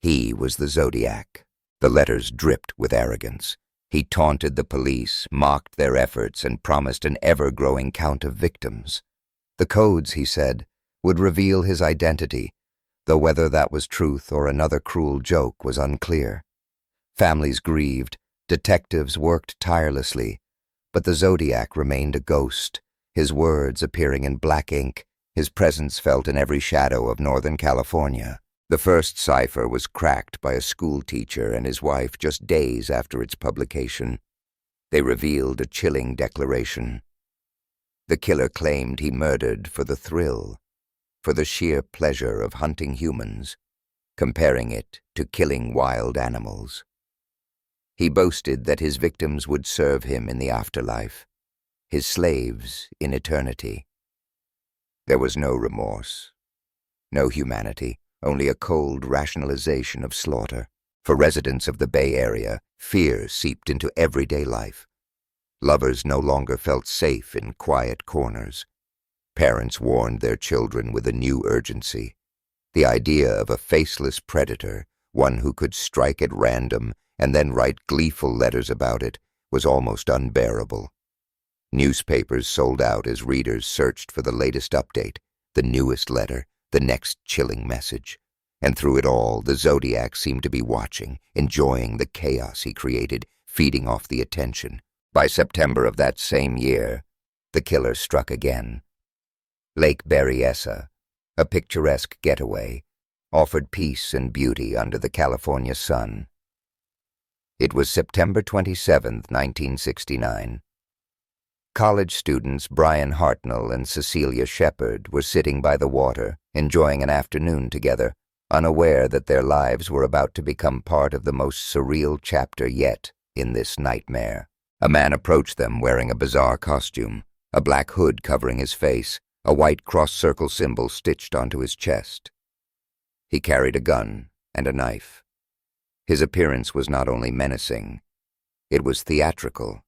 He was the Zodiac, The letters dripped with arrogance. He taunted the police, mocked their efforts, and promised an ever-growing count of victims. The codes, he said, would reveal his identity, though whether that was truth or another cruel joke was unclear. Families grieved, detectives worked tirelessly, but the Zodiac remained a ghost, his words appearing in black ink, his presence felt in every shadow of Northern California. The first cipher was cracked by a schoolteacher and his wife just days after its publication. They revealed a chilling declaration. The killer claimed he murdered for the thrill, for the sheer pleasure of hunting humans, comparing it to killing wild animals. He boasted that his victims would serve him in the afterlife, his slaves in eternity. There was no remorse, no humanity, only a cold rationalization of slaughter. For residents of the Bay Area, fear seeped into everyday life. Lovers no longer felt safe in quiet corners. Parents warned their children with a new urgency. The idea of a faceless predator, one who could strike at random and then write gleeful letters about it, was almost unbearable. Newspapers sold out as readers searched for the latest update, the newest letter, the next chilling message. And through it all, the Zodiac seemed to be watching, enjoying the chaos he created, feeding off the attention. By September of that same year, the killer struck again. Lake Berryessa, a picturesque getaway, offered peace and beauty under the California sun. It was September 27, 1969. College students Brian Hartnell and Cecilia Shepard were sitting by the water, enjoying an afternoon together, unaware that their lives were about to become part of the most surreal chapter yet in this nightmare. A man approached them wearing a bizarre costume, a black hood covering his face, a white cross-circle symbol stitched onto his chest. He carried a gun and a knife. His appearance was not only menacing, it was theatrical,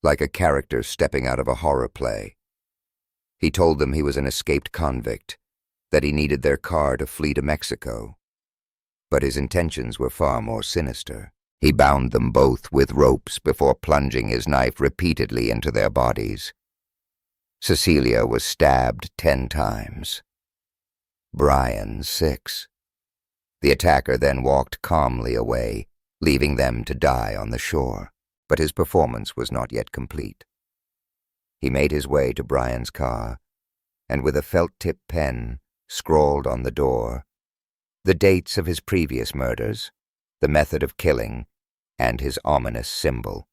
like a character stepping out of a horror play. He told them he was an escaped convict, that he needed their car to flee to Mexico. But his intentions were far more sinister. He bound them both with ropes before plunging his knife repeatedly into their bodies. Cecilia was stabbed 10 times. Brian 6. The attacker then walked calmly away, leaving them to die on the shore. But his performance was not yet complete. He made his way to Brian's car, and with a felt-tip pen scrawled on the door the dates of his previous murders, the method of killing, and his ominous symbol.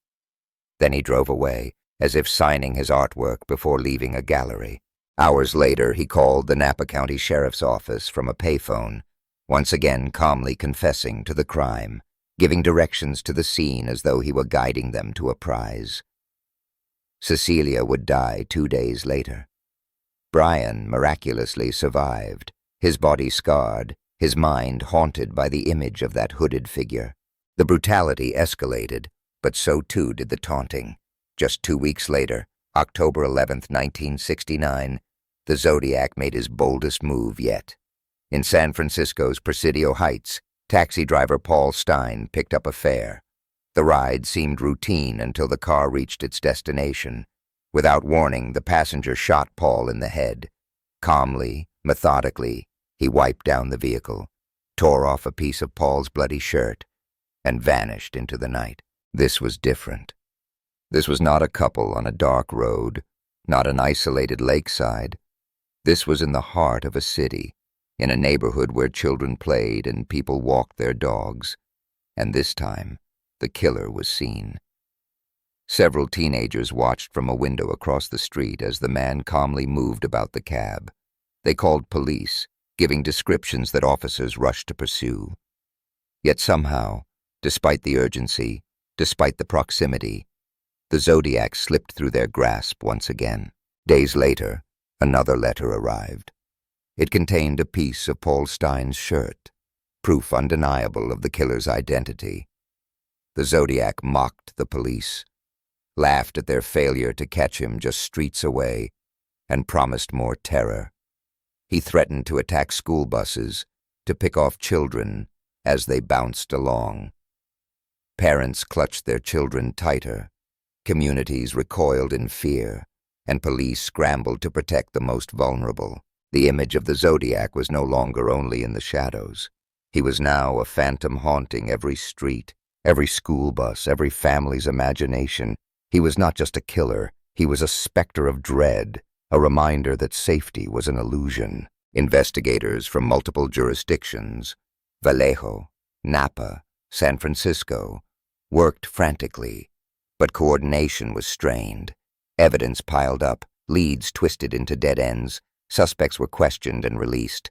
Then he drove away, as if signing his artwork before leaving a gallery. Hours later, he called the Napa County Sheriff's Office from a payphone, once again calmly confessing to the crime, giving directions to the scene as though he were guiding them to a prize. Cecilia would die 2 days later. Brian miraculously survived, his body scarred, his mind haunted by the image of that hooded figure. The brutality escalated, but so too did the taunting. Just 2 weeks later, October 11, 1969, the Zodiac made his boldest move yet. In San Francisco's Presidio Heights, taxi driver Paul Stein picked up a fare. The ride seemed routine until the car reached its destination. Without warning, the passenger shot Paul in the head. Calmly, methodically, he wiped down the vehicle, tore off a piece of Paul's bloody shirt, and vanished into the night. This was different. This was not a couple on a dark road, not an isolated lakeside. This was in the heart of a city, in a neighborhood where children played and people walked their dogs. And this time, the killer was seen. Several teenagers watched from a window across the street as the man calmly moved about the cab. They called police, giving descriptions that officers rushed to pursue. Yet somehow, despite the urgency, despite the proximity, the Zodiac slipped through their grasp once again. Days later, another letter arrived. It contained a piece of Paul Stein's shirt, proof undeniable of the killer's identity. The Zodiac mocked the police, laughed at their failure to catch him just streets away, and promised more terror. He threatened to attack school buses, to pick off children as they bounced along. Parents clutched their children tighter, communities recoiled in fear, and police scrambled to protect the most vulnerable. The image of the Zodiac was no longer only in the shadows. He was now a phantom haunting every street, every school bus, every family's imagination. He was not just a killer, he was a specter of dread, a reminder that safety was an illusion. Investigators from multiple jurisdictions, Vallejo, Napa, San Francisco, worked frantically, but coordination was strained. Evidence piled up, leads twisted into dead ends, suspects were questioned and released.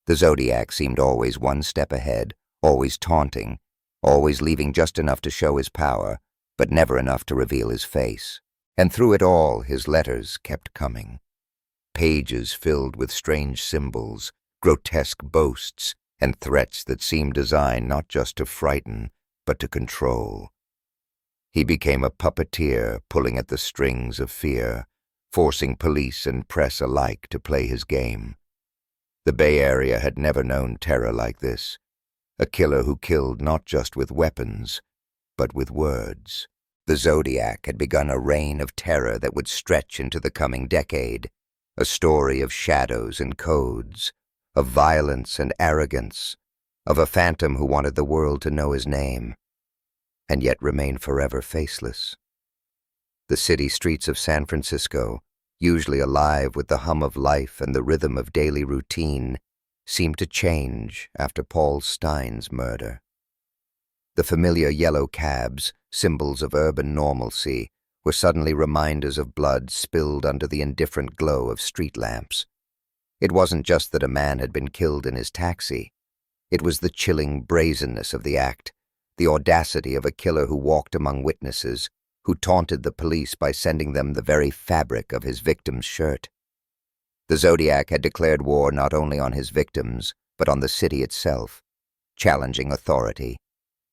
The Zodiac seemed always one step ahead, always taunting, always leaving just enough to show his power, but never enough to reveal his face. And through it all, his letters kept coming. Pages filled with strange symbols, grotesque boasts, and threats that seemed designed not just to frighten, but to control. He became a puppeteer pulling at the strings of fear, forcing police and press alike to play his game. The Bay Area had never known terror like this, a killer who killed not just with weapons, but with words. The Zodiac had begun a reign of terror that would stretch into the coming decade, a story of shadows and codes, of violence and arrogance, of a phantom who wanted the world to know his name, and yet remain forever faceless. The city streets of San Francisco, usually alive with the hum of life and the rhythm of daily routine, seemed to change after Paul Stein's murder. The familiar yellow cabs, symbols of urban normalcy, were suddenly reminders of blood spilled under the indifferent glow of street lamps. It wasn't just that a man had been killed in his taxi. It was the chilling brazenness of the act, the audacity of a killer who walked among witnesses, who taunted the police by sending them the very fabric of his victim's shirt. The Zodiac had declared war not only on his victims, but on the city itself, challenging authority,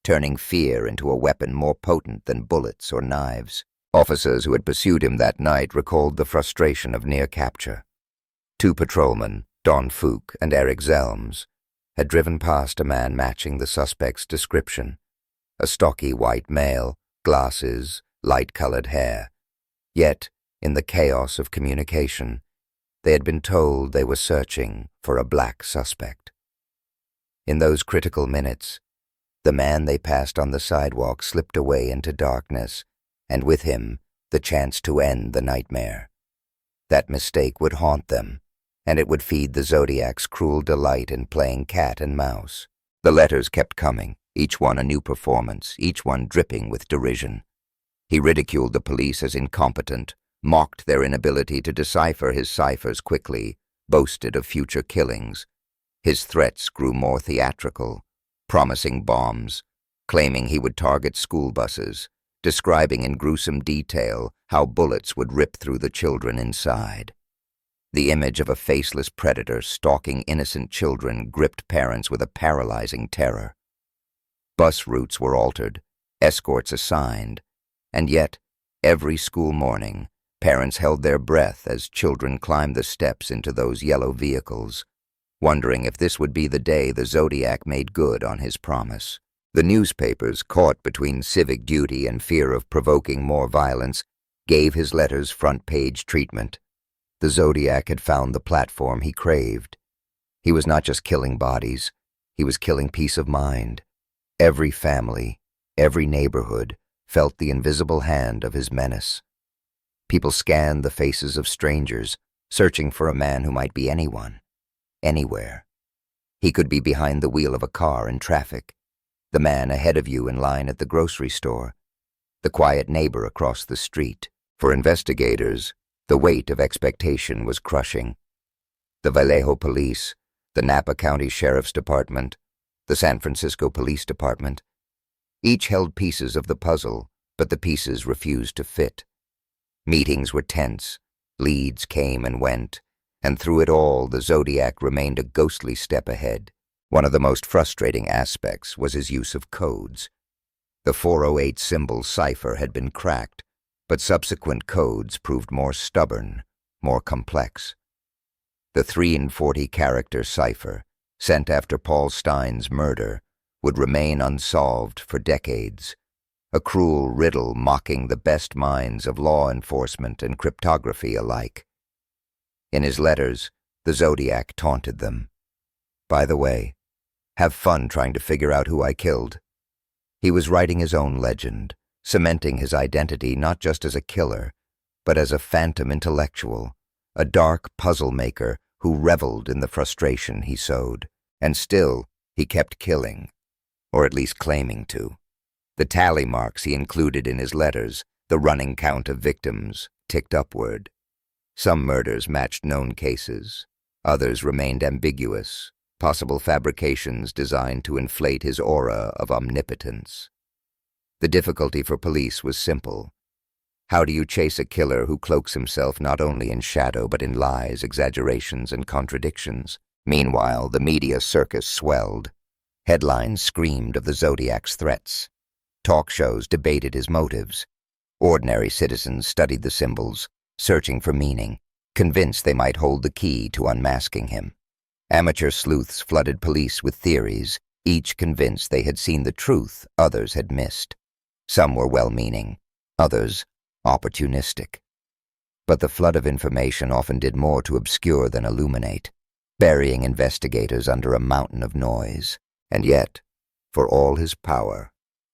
turning fear into a weapon more potent than bullets or knives. Officers who had pursued him that night recalled the frustration of near capture. 2 patrolmen, Don Fuch and Eric Zelms, had driven past a man matching the suspect's description, a stocky white male, glasses, light-colored hair. Yet, in the chaos of communication, they had been told they were searching for a black suspect. In those critical minutes, the man they passed on the sidewalk slipped away into darkness, and with him, the chance to end the nightmare. That mistake would haunt them, and it would feed the Zodiac's cruel delight in playing cat and mouse. The letters kept coming, each one a new performance, each one dripping with derision. He ridiculed the police as incompetent, mocked their inability to decipher his ciphers quickly, boasted of future killings. His threats grew more theatrical, promising bombs, claiming he would target school buses, describing in gruesome detail how bullets would rip through the children inside. The image of a faceless predator stalking innocent children gripped parents with a paralyzing terror. Bus routes were altered, escorts assigned, and yet, every school morning, parents held their breath as children climbed the steps into those yellow vehicles, wondering if this would be the day the Zodiac made good on his promise. The newspapers, caught between civic duty and fear of provoking more violence, gave his letters front-page treatment. The Zodiac had found the platform he craved. He was not just killing bodies, he was killing peace of mind. Every family, every neighborhood, felt the invisible hand of his menace. People scanned the faces of strangers, searching for a man who might be anyone, anywhere. He could be behind the wheel of a car in traffic, the man ahead of you in line at the grocery store, the quiet neighbor across the street. For investigators, the weight of expectation was crushing. The Vallejo Police, the Napa County Sheriff's Department, the San Francisco Police Department, each held pieces of the puzzle, but the pieces refused to fit. Meetings were tense, leads came and went, and through it all the Zodiac remained a ghostly step ahead. One of the most frustrating aspects was his use of codes. The 408 symbol cipher had been cracked, but subsequent codes proved more stubborn, more complex. The 3 and 40 character cipher, sent after Paul Stein's murder, would remain unsolved for decades, a cruel riddle mocking the best minds of law enforcement and cryptography alike. In his letters, the Zodiac taunted them. By the way, have fun trying to figure out who I killed. He was writing his own legend, cementing his identity not just as a killer, but as a phantom intellectual, a dark puzzle maker who reveled in the frustration he sowed. And still, he kept killing, or at least claiming to. The tally marks he included in his letters, the running count of victims, ticked upward. Some murders matched known cases. Others remained ambiguous, possible fabrications designed to inflate his aura of omnipotence. The difficulty for police was simple. How do you chase a killer who cloaks himself not only in shadow but in lies, exaggerations, and contradictions? Meanwhile, the media circus swelled. Headlines screamed of the Zodiac's threats. Talk shows debated his motives. Ordinary citizens studied the symbols, searching for meaning, convinced they might hold the key to unmasking him. Amateur sleuths flooded police with theories, each convinced they had seen the truth others had missed. Some were well-meaning, others opportunistic. But the flood of information often did more to obscure than illuminate, burying investigators under a mountain of noise. And yet, for all his power,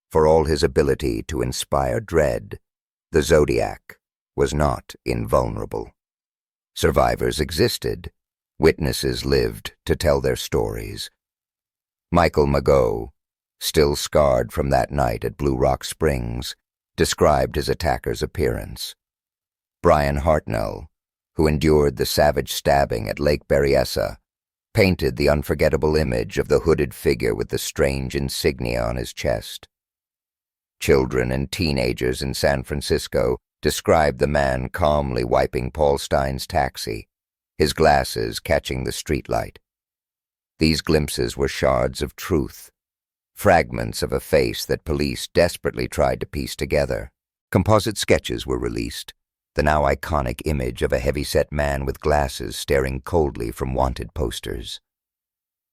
for all his ability to inspire dread, the Zodiac was not invulnerable. Survivors existed. Witnesses lived to tell their stories. Michael Mageau, still scarred from that night at Blue Rock Springs, described his attacker's appearance. Brian Hartnell, who endured the savage stabbing at Lake Berryessa, painted the unforgettable image of the hooded figure with the strange insignia on his chest. Children and teenagers in San Francisco described the man calmly wiping Paul Stein's taxi, his glasses catching the streetlight. These glimpses were shards of truth, fragments of a face that police desperately tried to piece together. Composite sketches were released, the now iconic image of a heavy-set man with glasses staring coldly from wanted posters.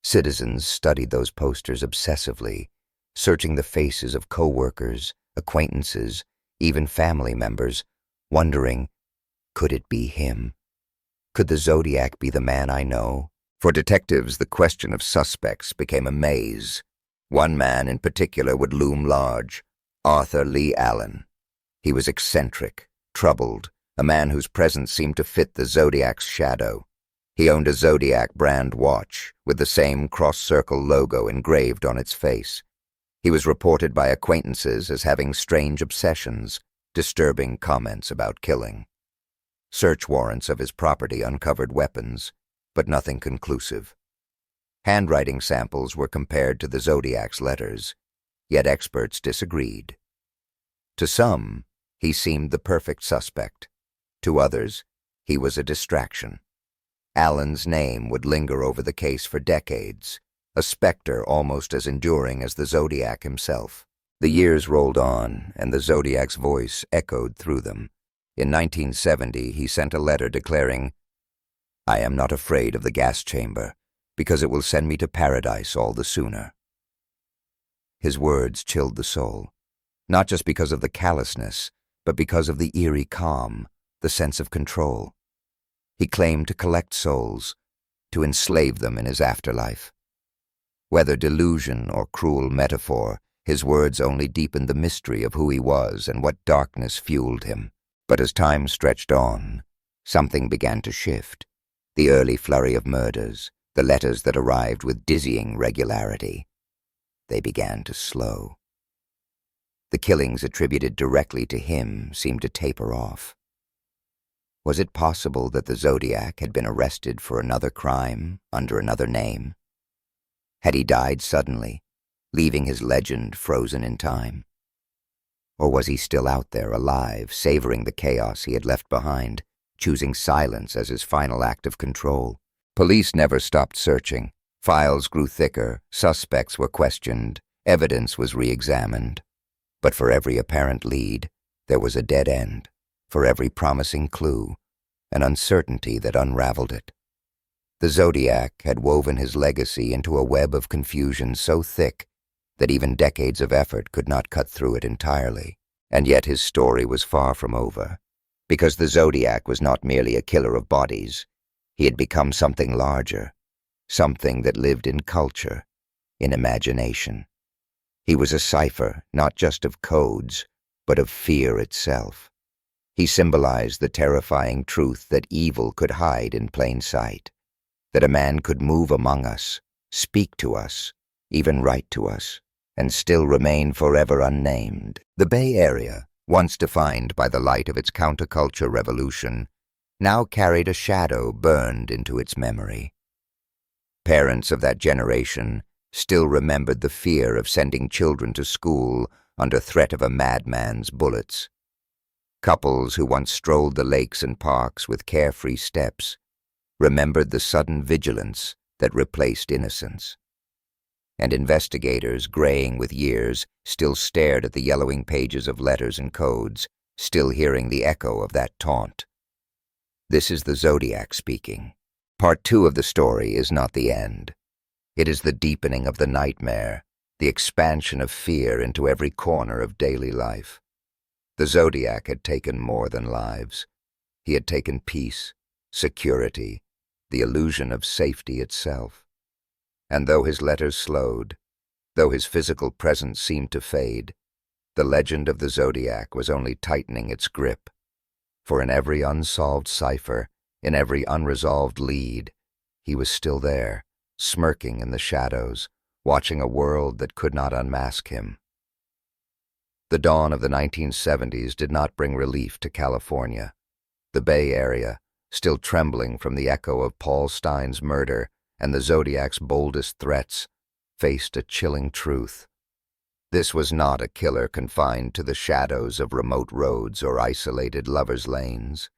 Citizens studied those posters obsessively, searching the faces of co-workers, acquaintances, even family members, wondering, could it be him? Could the Zodiac be the man I know? For detectives, the question of suspects became a maze. One man in particular would loom large, Arthur Lee Allen. He was eccentric, troubled, a man whose presence seemed to fit the Zodiac's shadow. He owned a Zodiac brand watch with the same cross-circle logo engraved on its face. He was reported by acquaintances as having strange obsessions, disturbing comments about killing. Search warrants of his property uncovered weapons, but nothing conclusive. Handwriting samples were compared to the Zodiac's letters, yet experts disagreed. To some, he seemed the perfect suspect. To others, he was a distraction. Allen's name would linger over the case for decades, a specter almost as enduring as the Zodiac himself. The years rolled on, and the Zodiac's voice echoed through them. In 1970, he sent a letter declaring, "I am not afraid of the gas chamber, because it will send me to paradise all the sooner." His words chilled the soul, not just because of the callousness, but because of the eerie calm, the sense of control. He claimed to collect souls, to enslave them in his afterlife. Whether delusion or cruel metaphor, his words only deepened the mystery of who he was and what darkness fueled him. But as time stretched on, something began to shift. The early flurry of murders, the letters that arrived with dizzying regularity, they began to slow. The killings attributed directly to him seemed to taper off. Was it possible that the Zodiac had been arrested for another crime under another name? Had he died suddenly, leaving his legend frozen in time? Or was he still out there alive, savoring the chaos he had left behind, choosing silence as his final act of control? Police never stopped searching. Files grew thicker, suspects were questioned, evidence was re-examined. But for every apparent lead, there was a dead end. For every promising clue, an uncertainty that unraveled it. The Zodiac had woven his legacy into a web of confusion so thick that even decades of effort could not cut through it entirely. And yet his story was far from over, because the Zodiac was not merely a killer of bodies. He had become something larger, something that lived in culture, in imagination. He was a cipher, not just of codes, but of fear itself. He symbolized the terrifying truth that evil could hide in plain sight, that a man could move among us, speak to us, even write to us, and still remain forever unnamed. The Bay Area, once defined by the light of its counterculture revolution, now carried a shadow burned into its memory. Parents of that generation still remembered the fear of sending children to school under threat of a madman's bullets. Couples who once strolled the lakes and parks with carefree steps remembered the sudden vigilance that replaced innocence. And investigators, graying with years, still stared at the yellowing pages of letters and codes, still hearing the echo of that taunt. This is the Zodiac speaking. Part 2 of the story is not the end. It is the deepening of the nightmare, the expansion of fear into every corner of daily life. The Zodiac had taken more than lives. He had taken peace, security, the illusion of safety itself. And though his letters slowed, though his physical presence seemed to fade, the legend of the Zodiac was only tightening its grip. For in every unsolved cipher, in every unresolved lead, he was still there, smirking in the shadows, watching a world that could not unmask him. The dawn of the 1970s did not bring relief to California. The Bay Area, still trembling from the echo of Paul Stein's murder and the Zodiac's boldest threats, faced a chilling truth. This was not a killer confined to the shadows of remote roads or isolated lovers' lanes.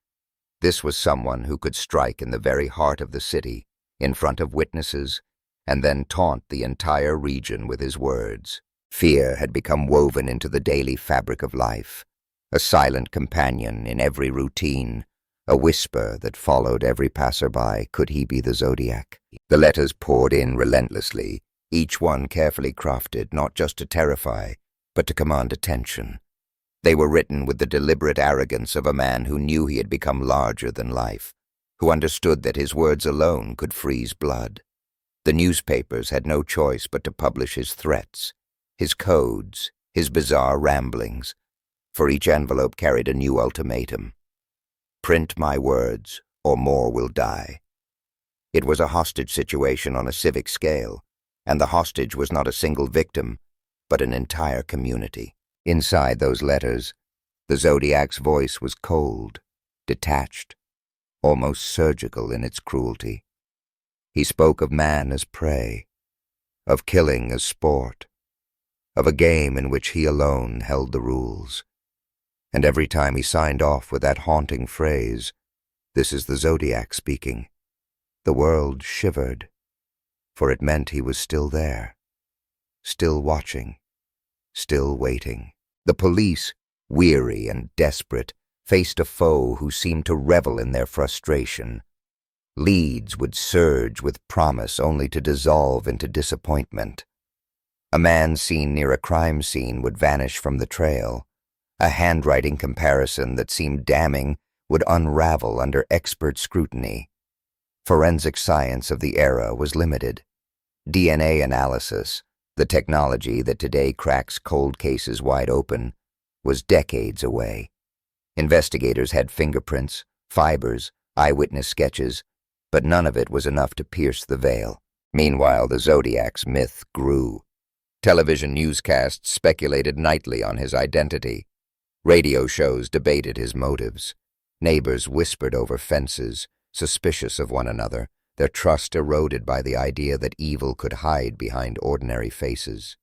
This was someone who could strike in the very heart of the city, in front of witnesses, and then taunt the entire region with his words. Fear had become woven into the daily fabric of life, a silent companion in every routine, a whisper that followed every passerby. Could he be the Zodiac? The letters poured in relentlessly, each one carefully crafted not just to terrify, but to command attention. They were written with the deliberate arrogance of a man who knew he had become larger than life, who understood that his words alone could freeze blood. The newspapers had no choice but to publish his threats, his codes, his bizarre ramblings, for each envelope carried a new ultimatum. Print my words, or more will die. It was a hostage situation on a civic scale, and the hostage was not a single victim, but an entire community. Inside those letters, the Zodiac's voice was cold, detached, almost surgical in its cruelty. He spoke of man as prey, of killing as sport, of a game in which he alone held the rules. And every time he signed off with that haunting phrase, "This is the Zodiac speaking," the world shivered, for it meant he was still there, still watching, still waiting. The police, weary and desperate, faced a foe who seemed to revel in their frustration. Leads would surge with promise only to dissolve into disappointment. A man seen near a crime scene would vanish from the trail. A handwriting comparison that seemed damning would unravel under expert scrutiny. Forensic science of the era was limited. DNA analysis, the technology that today cracks cold cases wide open, was decades away. Investigators had fingerprints, fibers, eyewitness sketches, but none of it was enough to pierce the veil. Meanwhile, the Zodiac's myth grew. Television newscasts speculated nightly on his identity. Radio shows debated his motives. Neighbors whispered over fences, suspicious of one another, their trust eroded by the idea that evil could hide behind ordinary faces.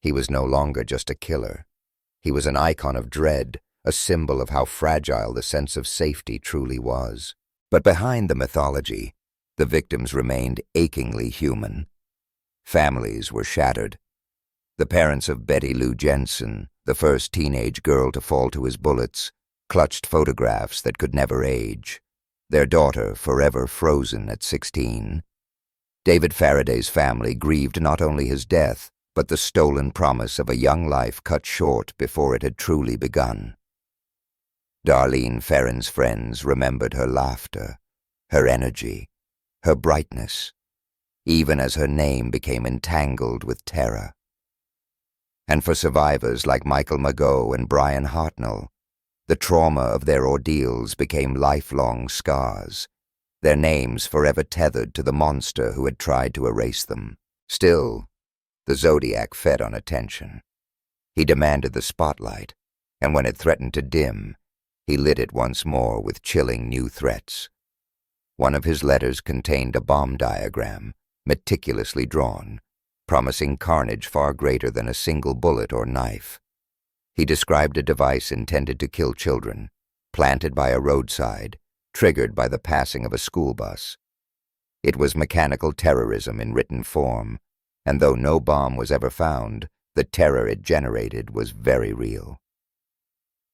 He was no longer just a killer. He was an icon of dread, a symbol of how fragile the sense of safety truly was. But behind the mythology, the victims remained achingly human. Families were shattered. The parents of Betty Lou Jensen, the first teenage girl to fall to his bullets, clutched photographs that could never age, their daughter forever frozen at 16. David Faraday's family grieved not only his death, but the stolen promise of a young life cut short before it had truly begun. Darlene Ferrin's friends remembered her laughter, her energy, her brightness, even as her name became entangled with terror. And for survivors like Michael Mageau and Brian Hartnell, the trauma of their ordeals became lifelong scars, their names forever tethered to the monster who had tried to erase them. Still, the Zodiac fed on attention. He demanded the spotlight, and when it threatened to dim, he lit it once more with chilling new threats. One of his letters contained a bomb diagram, meticulously drawn, promising carnage far greater than a single bullet or knife. He described a device intended to kill children, planted by a roadside, triggered by the passing of a school bus. It was mechanical terrorism in written form, and though no bomb was ever found, the terror it generated was very real.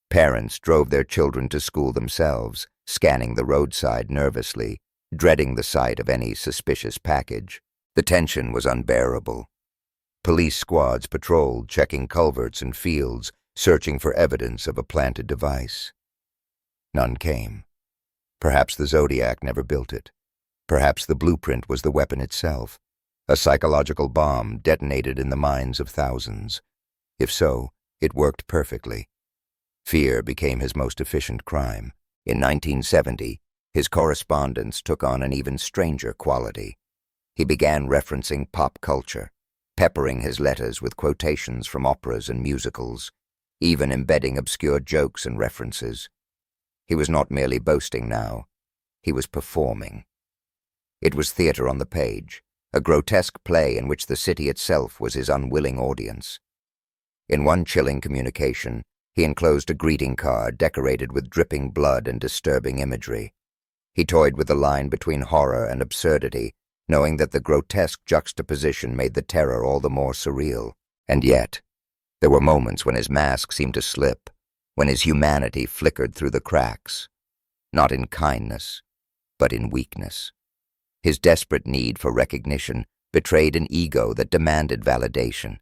Parents drove their children to school themselves, scanning the roadside nervously, dreading the sight of any suspicious package. The tension was unbearable. Police squads patrolled, checking culverts and fields, searching for evidence of a planted device. None came. Perhaps the Zodiac never built it. Perhaps the blueprint was the weapon itself, a psychological bomb detonated in the minds of thousands. If so, it worked perfectly. Fear became his most efficient crime. In 1970, his correspondence took on an even stranger quality. He began referencing pop culture, peppering his letters with quotations from operas and musicals, even embedding obscure jokes and references. He was not merely boasting now, he was performing. It was theater on the page, a grotesque play in which the city itself was his unwilling audience. In one chilling communication, he enclosed a greeting card decorated with dripping blood and disturbing imagery. He toyed with the line between horror and absurdity, knowing that the grotesque juxtaposition made the terror all the more surreal. And yet, there were moments when his mask seemed to slip, when his humanity flickered through the cracks, not in kindness, but in weakness. His desperate need for recognition betrayed an ego that demanded validation.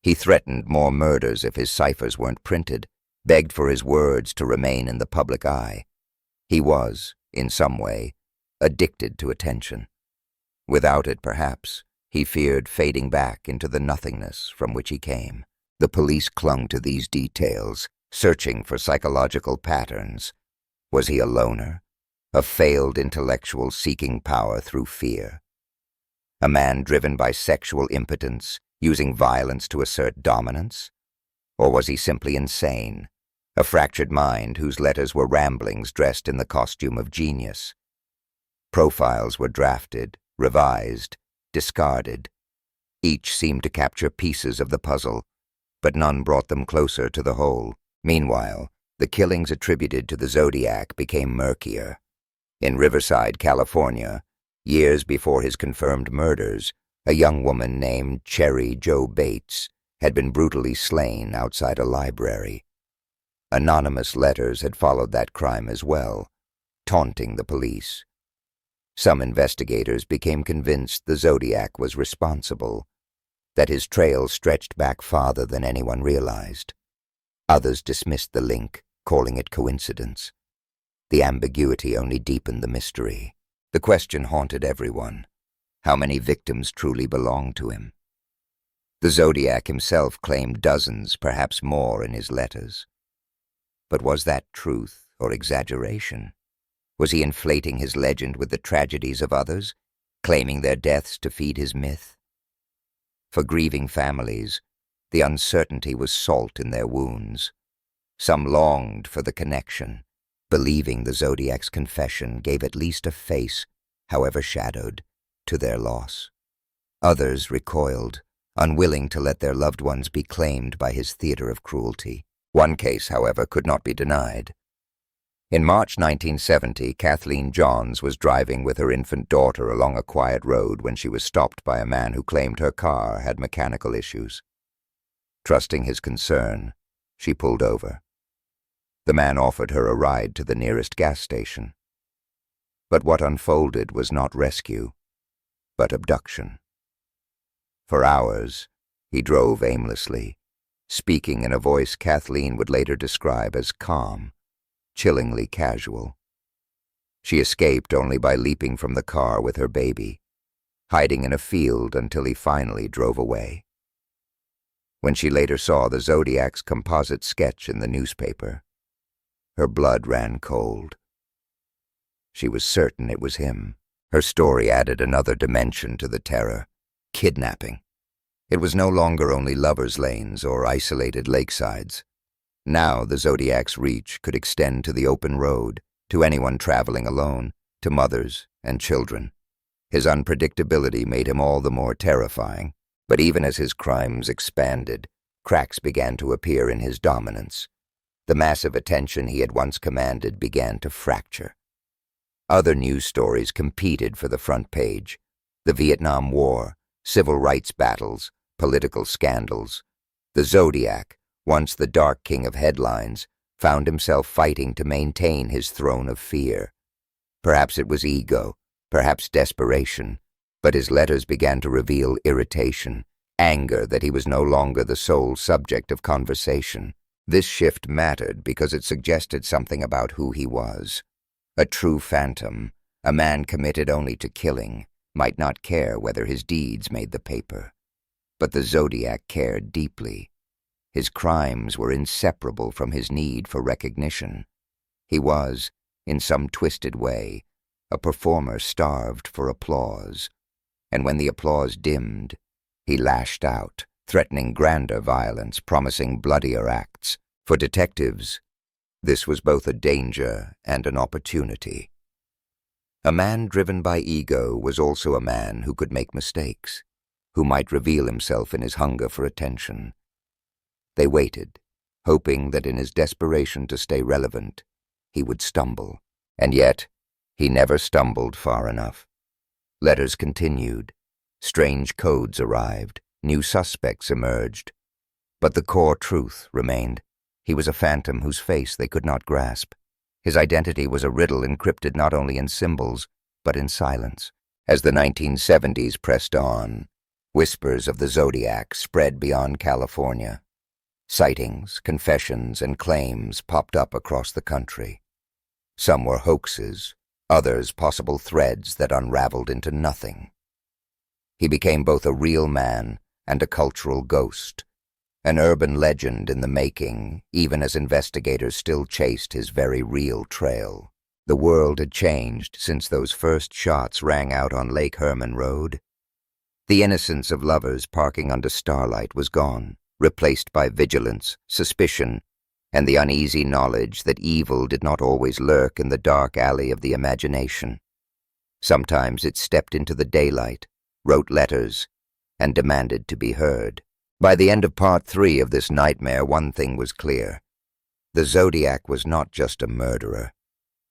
He threatened more murders if his ciphers weren't printed, begged for his words to remain in the public eye. He was, in some way, addicted to attention. Without it, perhaps, he feared fading back into the nothingness from which he came. The police clung to these details, searching for psychological patterns. Was he a loner, a failed intellectual seeking power through fear? A man driven by sexual impotence, using violence to assert dominance? Or was he simply insane, a fractured mind whose letters were ramblings dressed in the costume of genius? Profiles were drafted, revised, discarded. Each seemed to capture pieces of the puzzle, but none brought them closer to the whole. Meanwhile, the killings attributed to the Zodiac became murkier. In Riverside, California, years before his confirmed murders, a young woman named Cherry Jo Bates had been brutally slain outside a library. Anonymous letters had followed that crime as well, taunting the police. Some investigators became convinced the Zodiac was responsible, that his trail stretched back farther than anyone realized. Others dismissed the link, calling it coincidence. The ambiguity only deepened the mystery. The question haunted everyone. How many victims truly belonged to him? The Zodiac himself claimed dozens, perhaps more, in his letters. But was that truth or exaggeration? Was he inflating his legend with the tragedies of others, claiming their deaths to feed his myth? For grieving families, the uncertainty was salt in their wounds. Some longed for the connection, believing the Zodiac's confession gave at least a face, however shadowed, to their loss. Others recoiled, unwilling to let their loved ones be claimed by his theater of cruelty. One case, however, could not be denied. In March 1970, Kathleen Johns was driving with her infant daughter along a quiet road when she was stopped by a man who claimed her car had mechanical issues. Trusting his concern, she pulled over. The man offered her a ride to the nearest gas station. But what unfolded was not rescue, but abduction. For hours, He drove aimlessly, speaking in a voice Kathleen would later describe as calm, chillingly casual. She escaped only by leaping from the car with her baby, hiding in a field until he finally drove away. When she later saw the Zodiac's composite sketch in the newspaper, her blood ran cold. She was certain it was him. Her story added another dimension to the terror: kidnapping. It was no longer only lovers' lanes or isolated lakesides. Now the Zodiac's reach could extend to the open road, to anyone traveling alone, to mothers and children. His unpredictability made him all the more terrifying, but even as his crimes expanded, cracks began to appear in his dominance. The massive attention he had once commanded began to fracture. Other news stories competed for the front page: the Vietnam War, civil rights battles, political scandals. The Zodiac, once the dark king of headlines, found himself fighting to maintain his throne of fear. Perhaps it was ego, perhaps desperation, but his letters began to reveal irritation, anger that he was no longer the sole subject of conversation. This shift mattered because it suggested something about who he was. A true phantom, a man committed only to killing, might not care whether his deeds made the paper. But the Zodiac cared deeply. His crimes were inseparable from his need for recognition. He was, in some twisted way, a performer starved for applause. And when the applause dimmed, he lashed out, threatening grander violence, promising bloodier acts. For detectives, this was both a danger and an opportunity. A man driven by ego was also a man who could make mistakes, who might reveal himself in his hunger for attention. They waited, hoping that in his desperation to stay relevant, he would stumble. And yet, he never stumbled far enough. Letters continued. Strange codes arrived. New suspects emerged. But the core truth remained. He was a phantom whose face they could not grasp. His identity was a riddle encrypted not only in symbols, but in silence. As the 1970s pressed on, whispers of the Zodiac spread beyond California. Sightings, confessions, and claims popped up across the country. Some were hoaxes, others possible threads that unraveled into nothing. He became both a real man and a cultural ghost, an urban legend in the making, even as investigators still chased his very real trail. The world had changed since those first shots rang out on Lake Herman Road. The innocence of lovers parking under starlight was gone, replaced by vigilance, suspicion, and the uneasy knowledge that evil did not always lurk in the dark alley of the imagination. Sometimes it stepped into the daylight, wrote letters, and demanded to be heard. By the end of Part 3 of this nightmare, one thing was clear. The Zodiac was not just a murderer.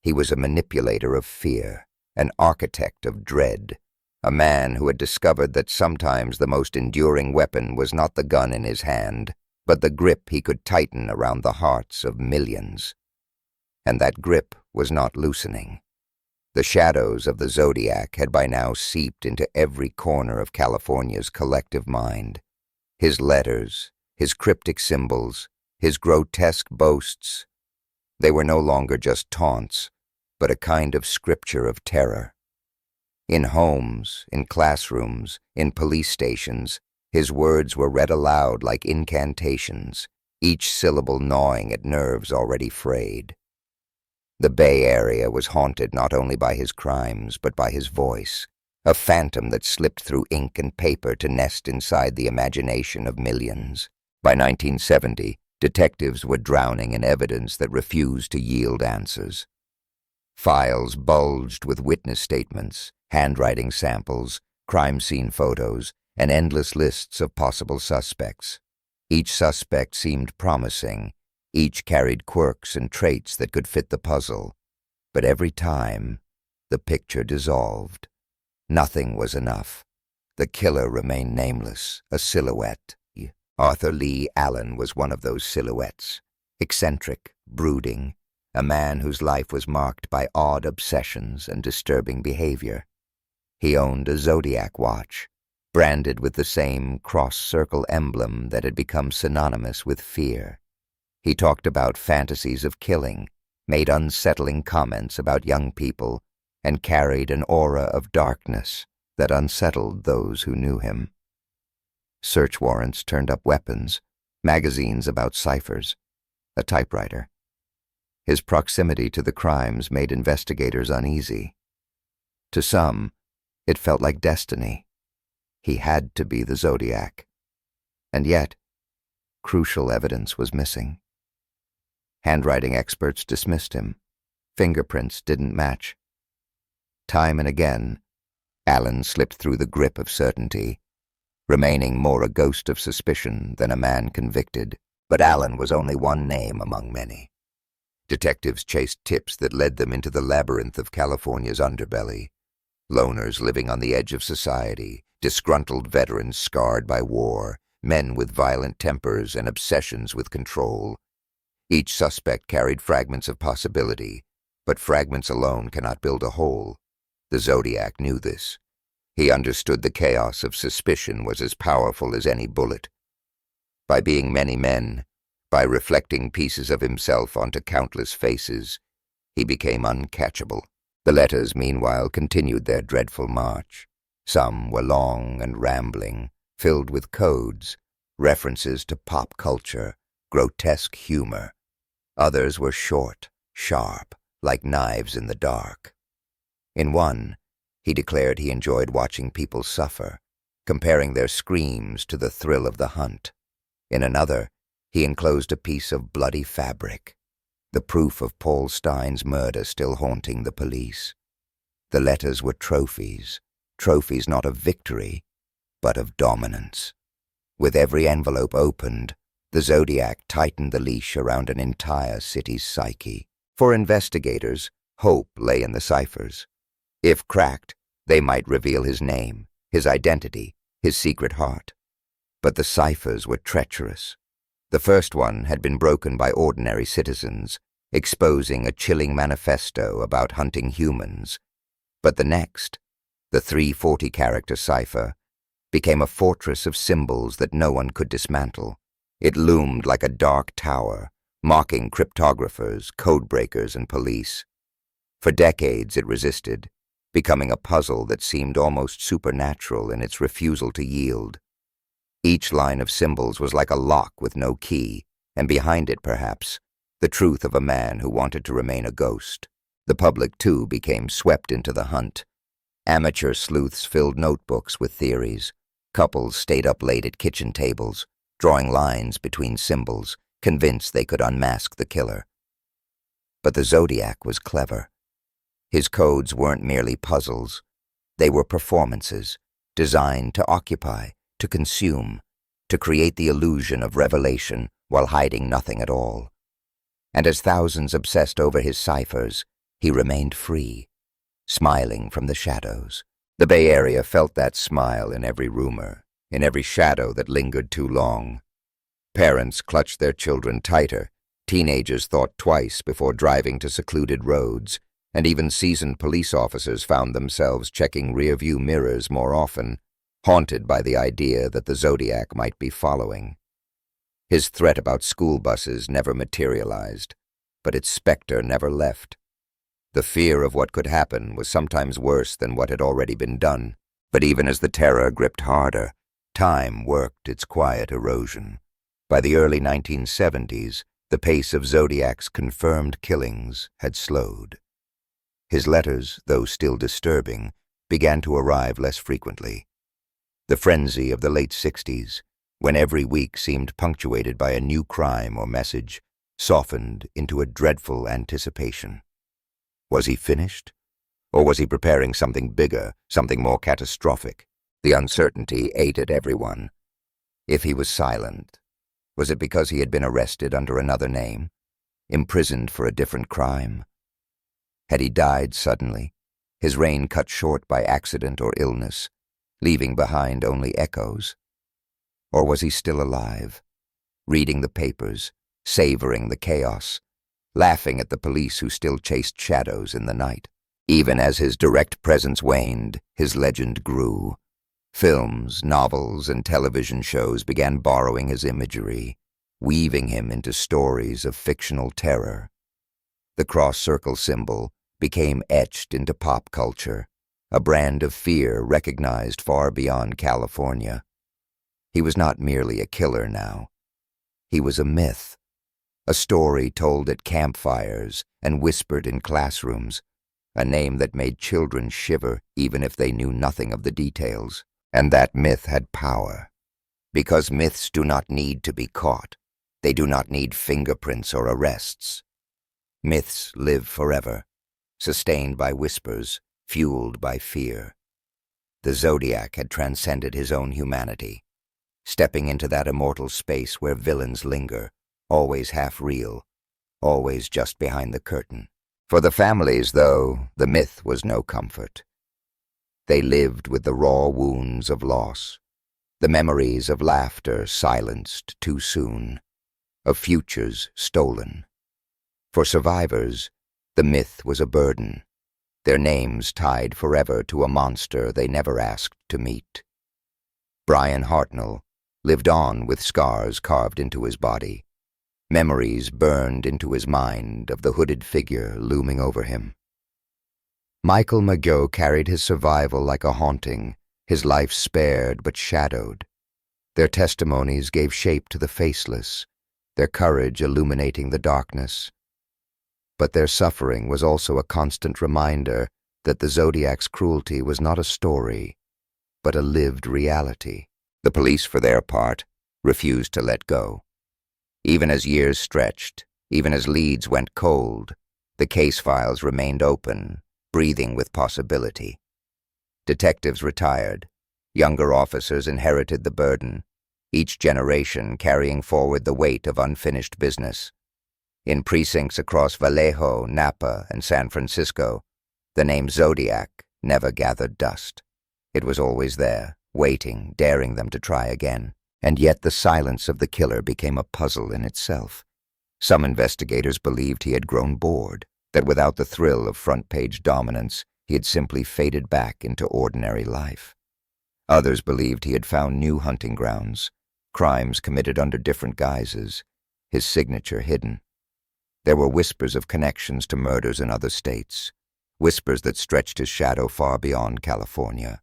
He was a manipulator of fear, an architect of dread, a man who had discovered that sometimes the most enduring weapon was not the gun in his hand, but the grip he could tighten around the hearts of millions. And that grip was not loosening. The shadows of the Zodiac had by now seeped into every corner of California's collective mind. His letters, his cryptic symbols, his grotesque boasts, they were no longer just taunts, but a kind of scripture of terror. In homes, in classrooms, in police stations, his words were read aloud like incantations, each syllable gnawing at nerves already frayed. The Bay Area was haunted not only by his crimes, but by his voice, a phantom that slipped through ink and paper to nest inside the imagination of millions. By 1970, detectives were drowning in evidence that refused to yield answers. Files bulged with witness statements, handwriting samples, crime scene photos, and endless lists of possible suspects. Each suspect seemed promising. Each carried quirks and traits that could fit the puzzle. But every time, the picture dissolved. Nothing was enough. The killer remained nameless, a silhouette. Arthur Lee Allen was one of those silhouettes. Eccentric, brooding, a man whose life was marked by odd obsessions and disturbing behavior. He owned a Zodiac watch, branded with the same cross-circle emblem that had become synonymous with fear. He talked about fantasies of killing, made unsettling comments about young people, and carried an aura of darkness that unsettled those who knew him. Search warrants turned up weapons, magazines about ciphers, a typewriter. His proximity to the crimes made investigators uneasy. To some, it felt like destiny. He had to be the Zodiac. And yet, crucial evidence was missing. Handwriting experts dismissed him. Fingerprints didn't match. Time and again, Allen slipped through the grip of certainty, remaining more a ghost of suspicion than a man convicted. But Allen was only one name among many. Detectives chased tips that led them into the labyrinth of California's underbelly. Loners living on the edge of society, disgruntled veterans scarred by war, men with violent tempers and obsessions with control. Each suspect carried fragments of possibility, but fragments alone cannot build a whole. The Zodiac knew this. He understood the chaos of suspicion was as powerful as any bullet. By being many men, by reflecting pieces of himself onto countless faces, he became uncatchable. The letters, meanwhile, continued their dreadful march. Some were long and rambling, filled with codes, references to pop culture, grotesque humor. Others were short, sharp, like knives in the dark. In one, he declared he enjoyed watching people suffer, comparing their screams to the thrill of the hunt. In another, he enclosed a piece of bloody fabric, the proof of Paul Stein's murder still haunting the police. The letters were trophies not of victory, but of dominance. With every envelope opened, the Zodiac tightened the leash around an entire city's psyche. For investigators, hope lay in the ciphers. If cracked, they might reveal his name, his identity, his secret heart. But the ciphers were treacherous. The first one had been broken by ordinary citizens, exposing a chilling manifesto about hunting humans. But the next, the 340-character cipher, became a fortress of symbols that no one could dismantle. It loomed like a dark tower, mocking cryptographers, codebreakers, and police. For decades it resisted, becoming a puzzle that seemed almost supernatural in its refusal to yield. Each line of symbols was like a lock with no key, and behind it, perhaps, the truth of a man who wanted to remain a ghost. The public, too, became swept into the hunt. Amateur sleuths filled notebooks with theories. Couples stayed up late at kitchen tables, drawing lines between symbols, convinced they could unmask the killer. But the Zodiac was clever. His codes weren't merely puzzles. They were performances, designed to occupy, to consume, to create the illusion of revelation while hiding nothing at all. And as thousands obsessed over his ciphers, he remained free, smiling from the shadows. The Bay Area felt that smile in every rumor, in every shadow that lingered too long. Parents clutched their children tighter, teenagers thought twice before driving to secluded roads, and even seasoned police officers found themselves checking rearview mirrors more often, haunted by the idea that the Zodiac might be following. His threat about school buses never materialized, but its specter never left. The fear of what could happen was sometimes worse than what had already been done, but even as the terror gripped harder, time worked its quiet erosion. By the early 1970s, the pace of Zodiac's confirmed killings had slowed. His letters, though still disturbing, began to arrive less frequently. The frenzy of the late 60s, when every week seemed punctuated by a new crime or message, softened into a dreadful anticipation. Was he finished? Or was he preparing something bigger, something more catastrophic? The uncertainty ate at everyone. If he was silent, was it because he had been arrested under another name, imprisoned for a different crime? Had he died suddenly, his reign cut short by accident or illness, leaving behind only echoes? Or was he still alive, reading the papers, savoring the chaos, laughing at the police who still chased shadows in the night? Even as his direct presence waned, his legend grew. Films, novels, and television shows began borrowing his imagery, weaving him into stories of fictional terror. The cross-circle symbol became etched into pop culture, a brand of fear recognized far beyond California. He was not merely a killer now. He was a myth, a story told at campfires and whispered in classrooms, a name that made children shiver even if they knew nothing of the details. And that myth had power, because myths do not need to be caught. They do not need fingerprints or arrests. Myths live forever, sustained by whispers, fueled by fear. The Zodiac had transcended his own humanity, stepping into that immortal space where villains linger, always half real, always just behind the curtain. For the families, though, the myth was no comfort. They lived with the raw wounds of loss, the memories of laughter silenced too soon, of futures stolen. For survivors, the myth was a burden, their names tied forever to a monster they never asked to meet. Brian Hartnell lived on with scars carved into his body, memories burned into his mind of the hooded figure looming over him. Michael McGill carried his survival like a haunting, his life spared but shadowed. Their testimonies gave shape to the faceless, their courage illuminating the darkness. But their suffering was also a constant reminder that the Zodiac's cruelty was not a story, but a lived reality. The police, for their part, refused to let go. Even as years stretched, even as leads went cold, the case files remained open, breathing with possibility. Detectives retired. Younger officers inherited the burden, each generation carrying forward the weight of unfinished business. In precincts across Vallejo, Napa, and San Francisco, the name Zodiac never gathered dust. It was always there, waiting, daring them to try again. And yet the silence of the killer became a puzzle in itself. Some investigators believed he had grown bored, that without the thrill of front-page dominance, he had simply faded back into ordinary life. Others believed he had found new hunting grounds, crimes committed under different guises, his signature hidden. There were whispers of connections to murders in other states, whispers that stretched his shadow far beyond California.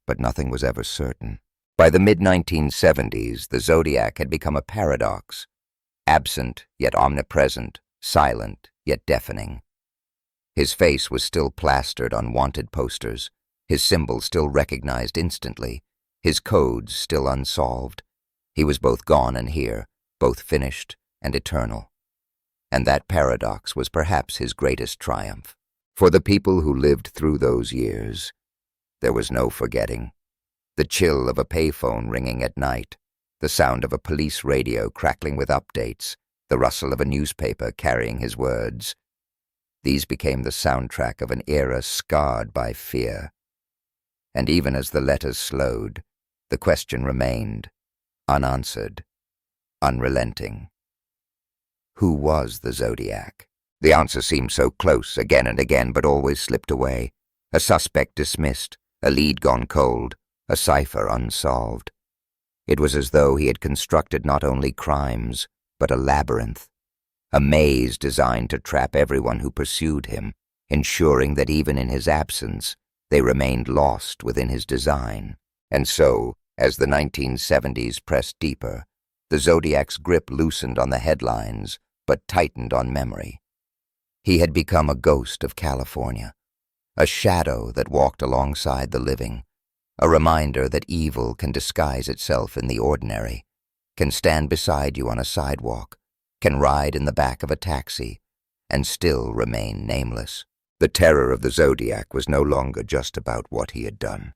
But nothing was ever certain. By the mid-1970s, the Zodiac had become a paradox, absent yet omnipresent, silent yet deafening. His face was still plastered on wanted posters, his symbols still recognized instantly, his codes still unsolved. He was both gone and here, both finished and eternal. And that paradox was perhaps his greatest triumph. For the people who lived through those years, there was no forgetting. The chill of a payphone ringing at night, the sound of a police radio crackling with updates, the rustle of a newspaper carrying his words. These became the soundtrack of an era scarred by fear. And even as the letters slowed, the question remained, unanswered, unrelenting. Who was the Zodiac? The answer seemed so close again and again, but always slipped away. A suspect dismissed, a lead gone cold, a cipher unsolved. It was as though he had constructed not only crimes, but a labyrinth, a maze designed to trap everyone who pursued him, ensuring that even in his absence, they remained lost within his design. And so, as the 1970s pressed deeper, the Zodiac's grip loosened on the headlines, but tightened on memory. He had become a ghost of California, a shadow that walked alongside the living, a reminder that evil can disguise itself in the ordinary, can stand beside you on a sidewalk, can ride in the back of a taxi, and still remain nameless. The terror of the Zodiac was no longer just about what he had done.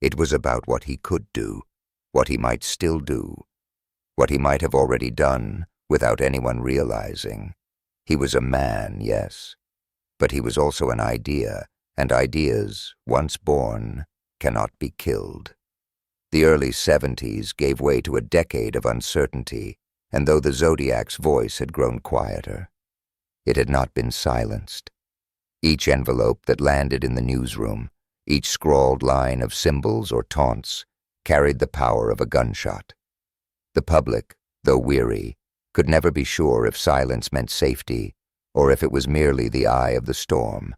It was about what he could do, what he might still do, what he might have already done without anyone realizing. He was a man, yes, but he was also an idea, and ideas, once born, cannot be killed. The early 70s gave way to a decade of uncertainty, and though the Zodiac's voice had grown quieter, it had not been silenced. Each envelope that landed in the newsroom, Each scrawled line of symbols or taunts carried the power of a gunshot. The public, though weary, could never be sure if silence meant safety or if it was merely the eye of the storm,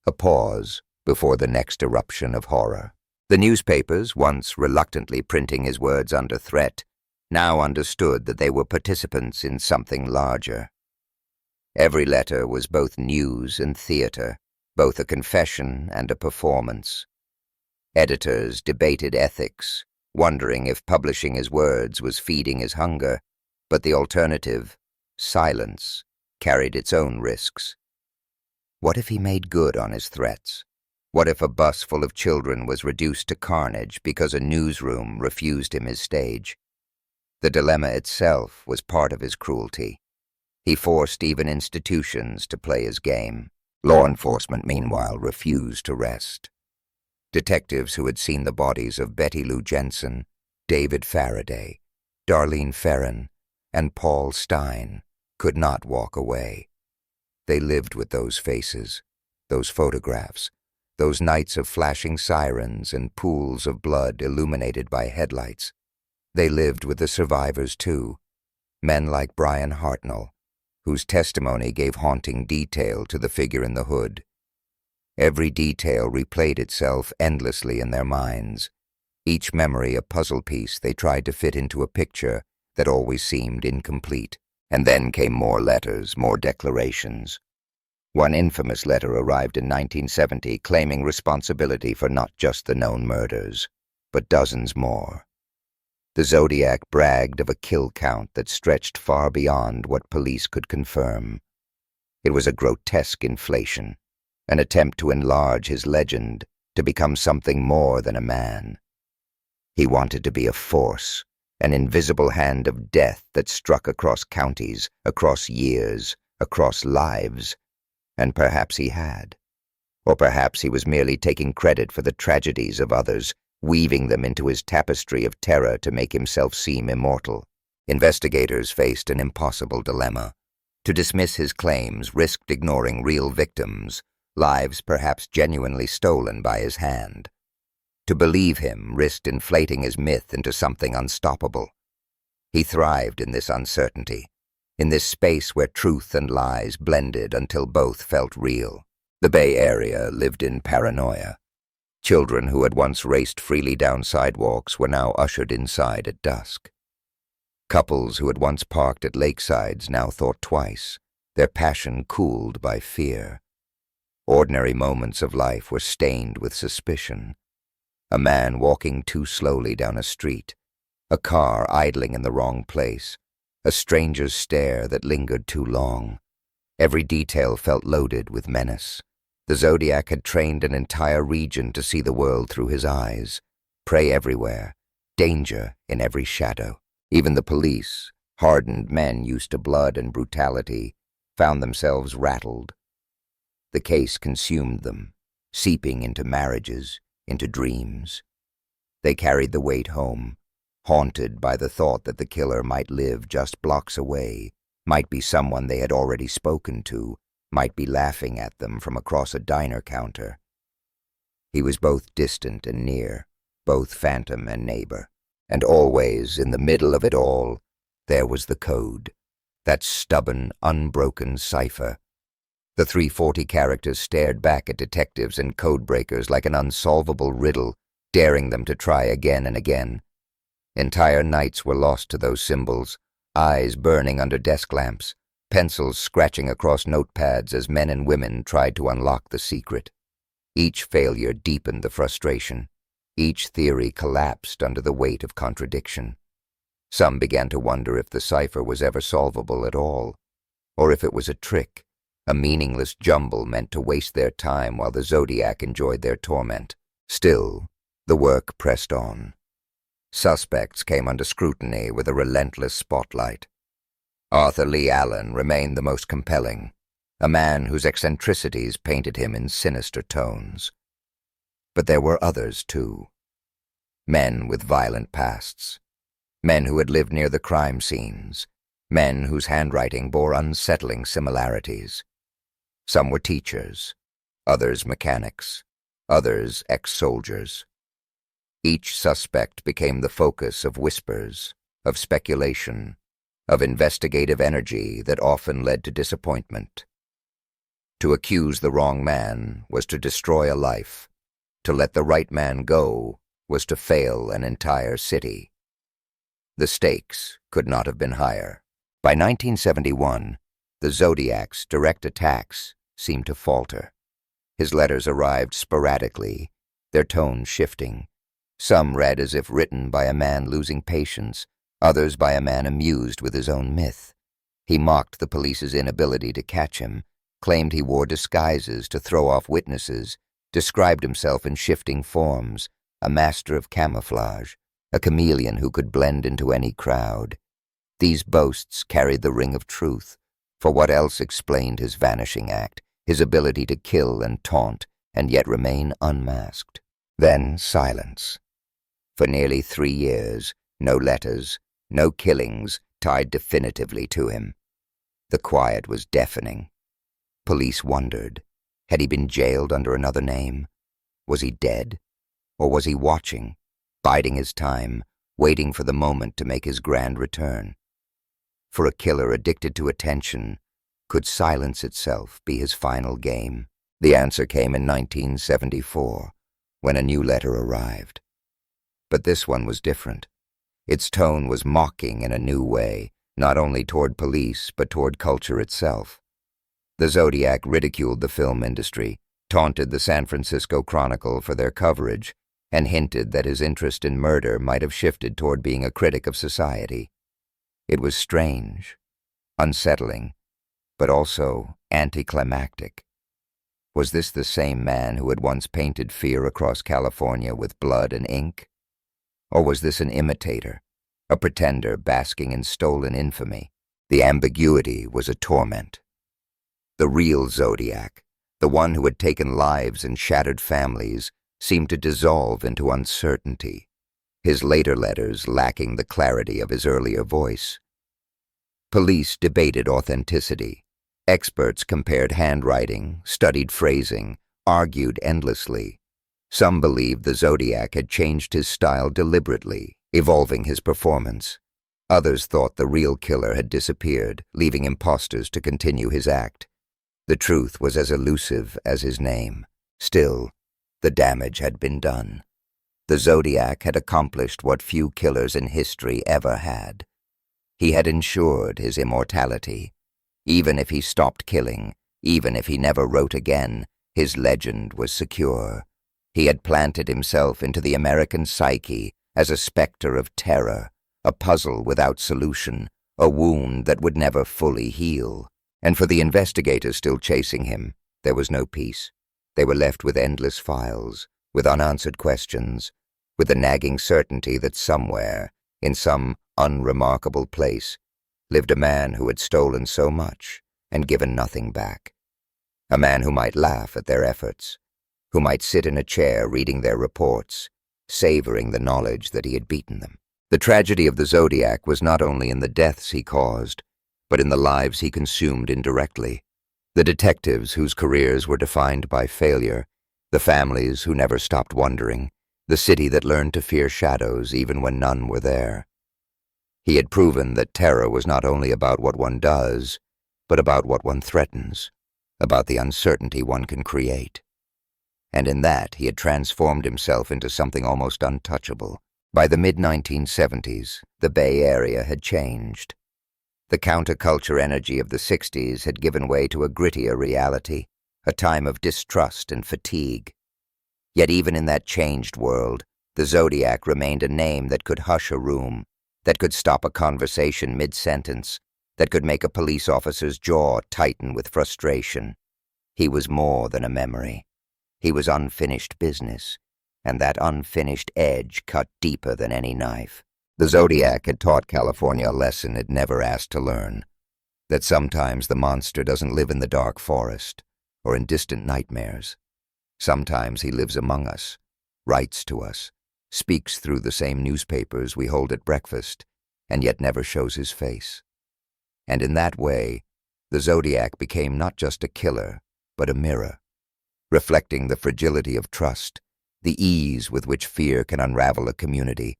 a pause before the next eruption of horror. The newspapers, once reluctantly printing his words under threat, now understood that they were participants in something larger. Every letter was both news and theater, both a confession and a performance. Editors debated ethics, wondering if publishing his words was feeding his hunger, but the alternative, silence, carried its own risks. What if he made good on his threats? What if a bus full of children was reduced to carnage because a newsroom refused him his stage? The dilemma itself was part of his cruelty. He forced even institutions to play his game. Law enforcement, meanwhile, refused to rest. Detectives who had seen the bodies of Betty Lou Jensen, David Faraday, Darlene Ferrin, and Paul Stein could not walk away. They lived with those faces, those photographs, those nights of flashing sirens and pools of blood illuminated by headlights. They lived with the survivors, too, men like Brian Hartnell, whose testimony gave haunting detail to the figure in the hood. Every detail replayed itself endlessly in their minds, each memory a puzzle piece they tried to fit into a picture that always seemed incomplete. And then came more letters, more declarations. One infamous letter arrived in 1970 claiming responsibility for not just the known murders, but dozens more. The Zodiac bragged of a kill count that stretched far beyond what police could confirm. It was a grotesque inflation, an attempt to enlarge his legend, to become something more than a man. He wanted to be a force, an invisible hand of death that struck across counties, across years, across lives. And perhaps he had. Or perhaps he was merely taking credit for the tragedies of others, weaving them into his tapestry of terror to make himself seem immortal. Investigators faced an impossible dilemma. To dismiss his claims risked ignoring real victims, lives perhaps genuinely stolen by his hand. To believe him risked inflating his myth into something unstoppable. He thrived in this uncertainty, in this space where truth and lies blended until both felt real. The Bay Area lived in paranoia. Children who had once raced freely down sidewalks were now ushered inside at dusk. Couples who had once parked at lakesides now thought twice, their passion cooled by fear. Ordinary moments of life were stained with suspicion. A man walking too slowly down a street, a car idling in the wrong place, a stranger's stare that lingered too long. Every detail felt loaded with menace. The Zodiac had trained an entire region to see the world through his eyes, prey everywhere, danger in every shadow. Even the police, hardened men used to blood and brutality, found themselves rattled. The case consumed them, seeping into marriages, into dreams. They carried the weight home, haunted by the thought that the killer might live just blocks away, might be someone they had already spoken to, might be laughing at them from across a diner counter. He was both distant and near, both phantom and neighbor. And always, in the middle of it all, there was the code, that stubborn, unbroken cipher. The 340 characters stared back at detectives and codebreakers like an unsolvable riddle, daring them to try again and again. Entire nights were lost to those symbols, eyes burning under desk lamps, pencils scratching across notepads as men and women tried to unlock the secret. Each failure deepened the frustration. Each theory collapsed under the weight of contradiction. Some began to wonder if the cipher was ever solvable at all, or if it was a trick, a meaningless jumble meant to waste their time while the Zodiac enjoyed their torment. Still, the work pressed on. Suspects came under scrutiny with a relentless spotlight. Arthur Lee Allen remained the most compelling, a man whose eccentricities painted him in sinister tones. But there were others, too. Men with violent pasts. Men who had lived near the crime scenes. Men whose handwriting bore unsettling similarities. Some were teachers, others mechanics, others ex-soldiers. Each suspect became the focus of whispers, of speculation, of investigative energy that often led to disappointment. To accuse the wrong man was to destroy a life. To let the right man go was to fail an entire city. The stakes could not have been higher. By 1971, the Zodiac's direct attacks seemed to falter. His letters arrived sporadically, their tones shifting. Some read as if written by a man losing patience, others by a man amused with his own myth. He mocked the police's inability to catch him, claimed he wore disguises to throw off witnesses, described himself in shifting forms, a master of camouflage, a chameleon who could blend into any crowd. These boasts carried the ring of truth, for what else explained his vanishing act, his ability to kill and taunt, and yet remain unmasked? Then silence. For nearly 3 years, no letters, no killings tied definitively to him. The quiet was deafening. Police wondered, had he been jailed under another name? Was he dead? Or was he watching, biding his time, waiting for the moment to make his grand return? For a killer addicted to attention, could silence itself be his final game? The answer came in 1974, when a new letter arrived. But this one was different. Its tone was mocking in a new way, not only toward police, but toward culture itself. The Zodiac ridiculed the film industry, taunted the San Francisco Chronicle for their coverage, and hinted that his interest in murder might have shifted toward being a critic of society. It was strange, unsettling, but also anticlimactic. Was this the same man who had once painted fear across California with blood and ink? Or was this an imitator, a pretender basking in stolen infamy? The ambiguity was a torment. The real Zodiac, the one who had taken lives and shattered families, seemed to dissolve into uncertainty, his later letters lacking the clarity of his earlier voice. Police debated authenticity. Experts compared handwriting, studied phrasing, argued endlessly. Some believed the Zodiac had changed his style deliberately, evolving his performance. Others thought the real killer had disappeared, leaving imposters to continue his act. The truth was as elusive as his name. Still, the damage had been done. The Zodiac had accomplished what few killers in history ever had. He had ensured his immortality. Even if he stopped killing, even if he never wrote again, his legend was secure. He had planted himself into the American psyche as a specter of terror, a puzzle without solution, a wound that would never fully heal. And for the investigators still chasing him, there was no peace. They were left with endless files, with unanswered questions, with the nagging certainty that somewhere, in some unremarkable place, lived a man who had stolen so much and given nothing back. A man who might laugh at their efforts, who might sit in a chair reading their reports, savoring the knowledge that he had beaten them. The tragedy of the Zodiac was not only in the deaths he caused, but in the lives he consumed indirectly. The detectives whose careers were defined by failure, the families who never stopped wondering, the city that learned to fear shadows even when none were there. He had proven that terror was not only about what one does, but about what one threatens, about the uncertainty one can create. And in that he had transformed himself into something almost untouchable. By the mid-1970s, the Bay Area had changed. The counterculture energy of the 60s had given way to a grittier reality, a time of distrust and fatigue. Yet even in that changed world, the Zodiac remained a name that could hush a room, that could stop a conversation mid-sentence, that could make a police officer's jaw tighten with frustration. He was more than a memory. He was unfinished business, and that unfinished edge cut deeper than any knife. The Zodiac had taught California a lesson it never asked to learn, that sometimes the monster doesn't live in the dark forest or in distant nightmares. Sometimes he lives among us, writes to us, speaks through the same newspapers we hold at breakfast, and yet never shows his face. And in that way, the Zodiac became not just a killer, but a mirror reflecting the fragility of trust, the ease with which fear can unravel a community,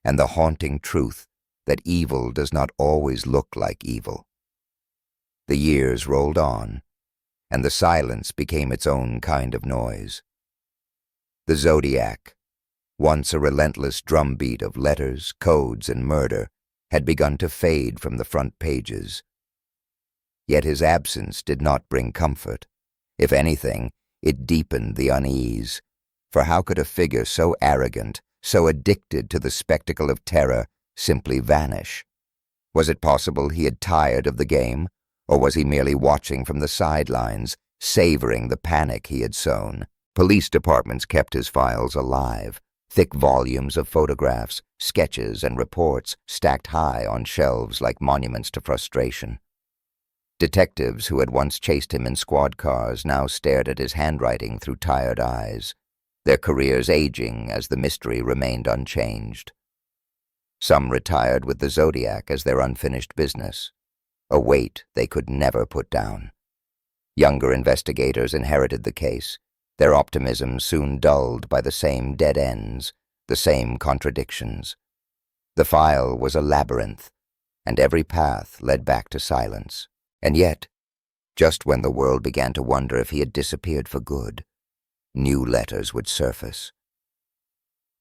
and the haunting truth that evil does not always look like evil. The years rolled on, and the silence became its own kind of noise. The Zodiac, once a relentless drumbeat of letters, codes, and murder, had begun to fade from the front pages. Yet his absence did not bring comfort. If anything, it deepened the unease. For how could a figure so arrogant, so addicted to the spectacle of terror, simply vanish? Was it possible he had tired of the game, or was he merely watching from the sidelines, savoring the panic he had sown? Police departments kept his files alive. Thick volumes of photographs, sketches, and reports stacked high on shelves like monuments to frustration. Detectives who had once chased him in squad cars now stared at his handwriting through tired eyes, their careers aging as the mystery remained unchanged. Some retired with the Zodiac as their unfinished business, a weight they could never put down. Younger investigators inherited the case, their optimism soon dulled by the same dead ends, the same contradictions. The file was a labyrinth, and every path led back to silence. And yet, just when the world began to wonder if he had disappeared for good, new letters would surface.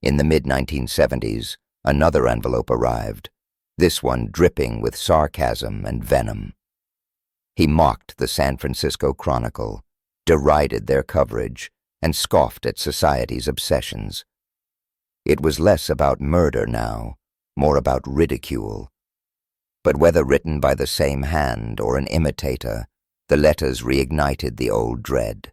In the mid-1970s, another envelope arrived, this one dripping with sarcasm and venom. He mocked the San Francisco Chronicle, derided their coverage, and scoffed at society's obsessions. It was less about murder now, more about ridicule. But whether written by the same hand or an imitator, the letters reignited the old dread.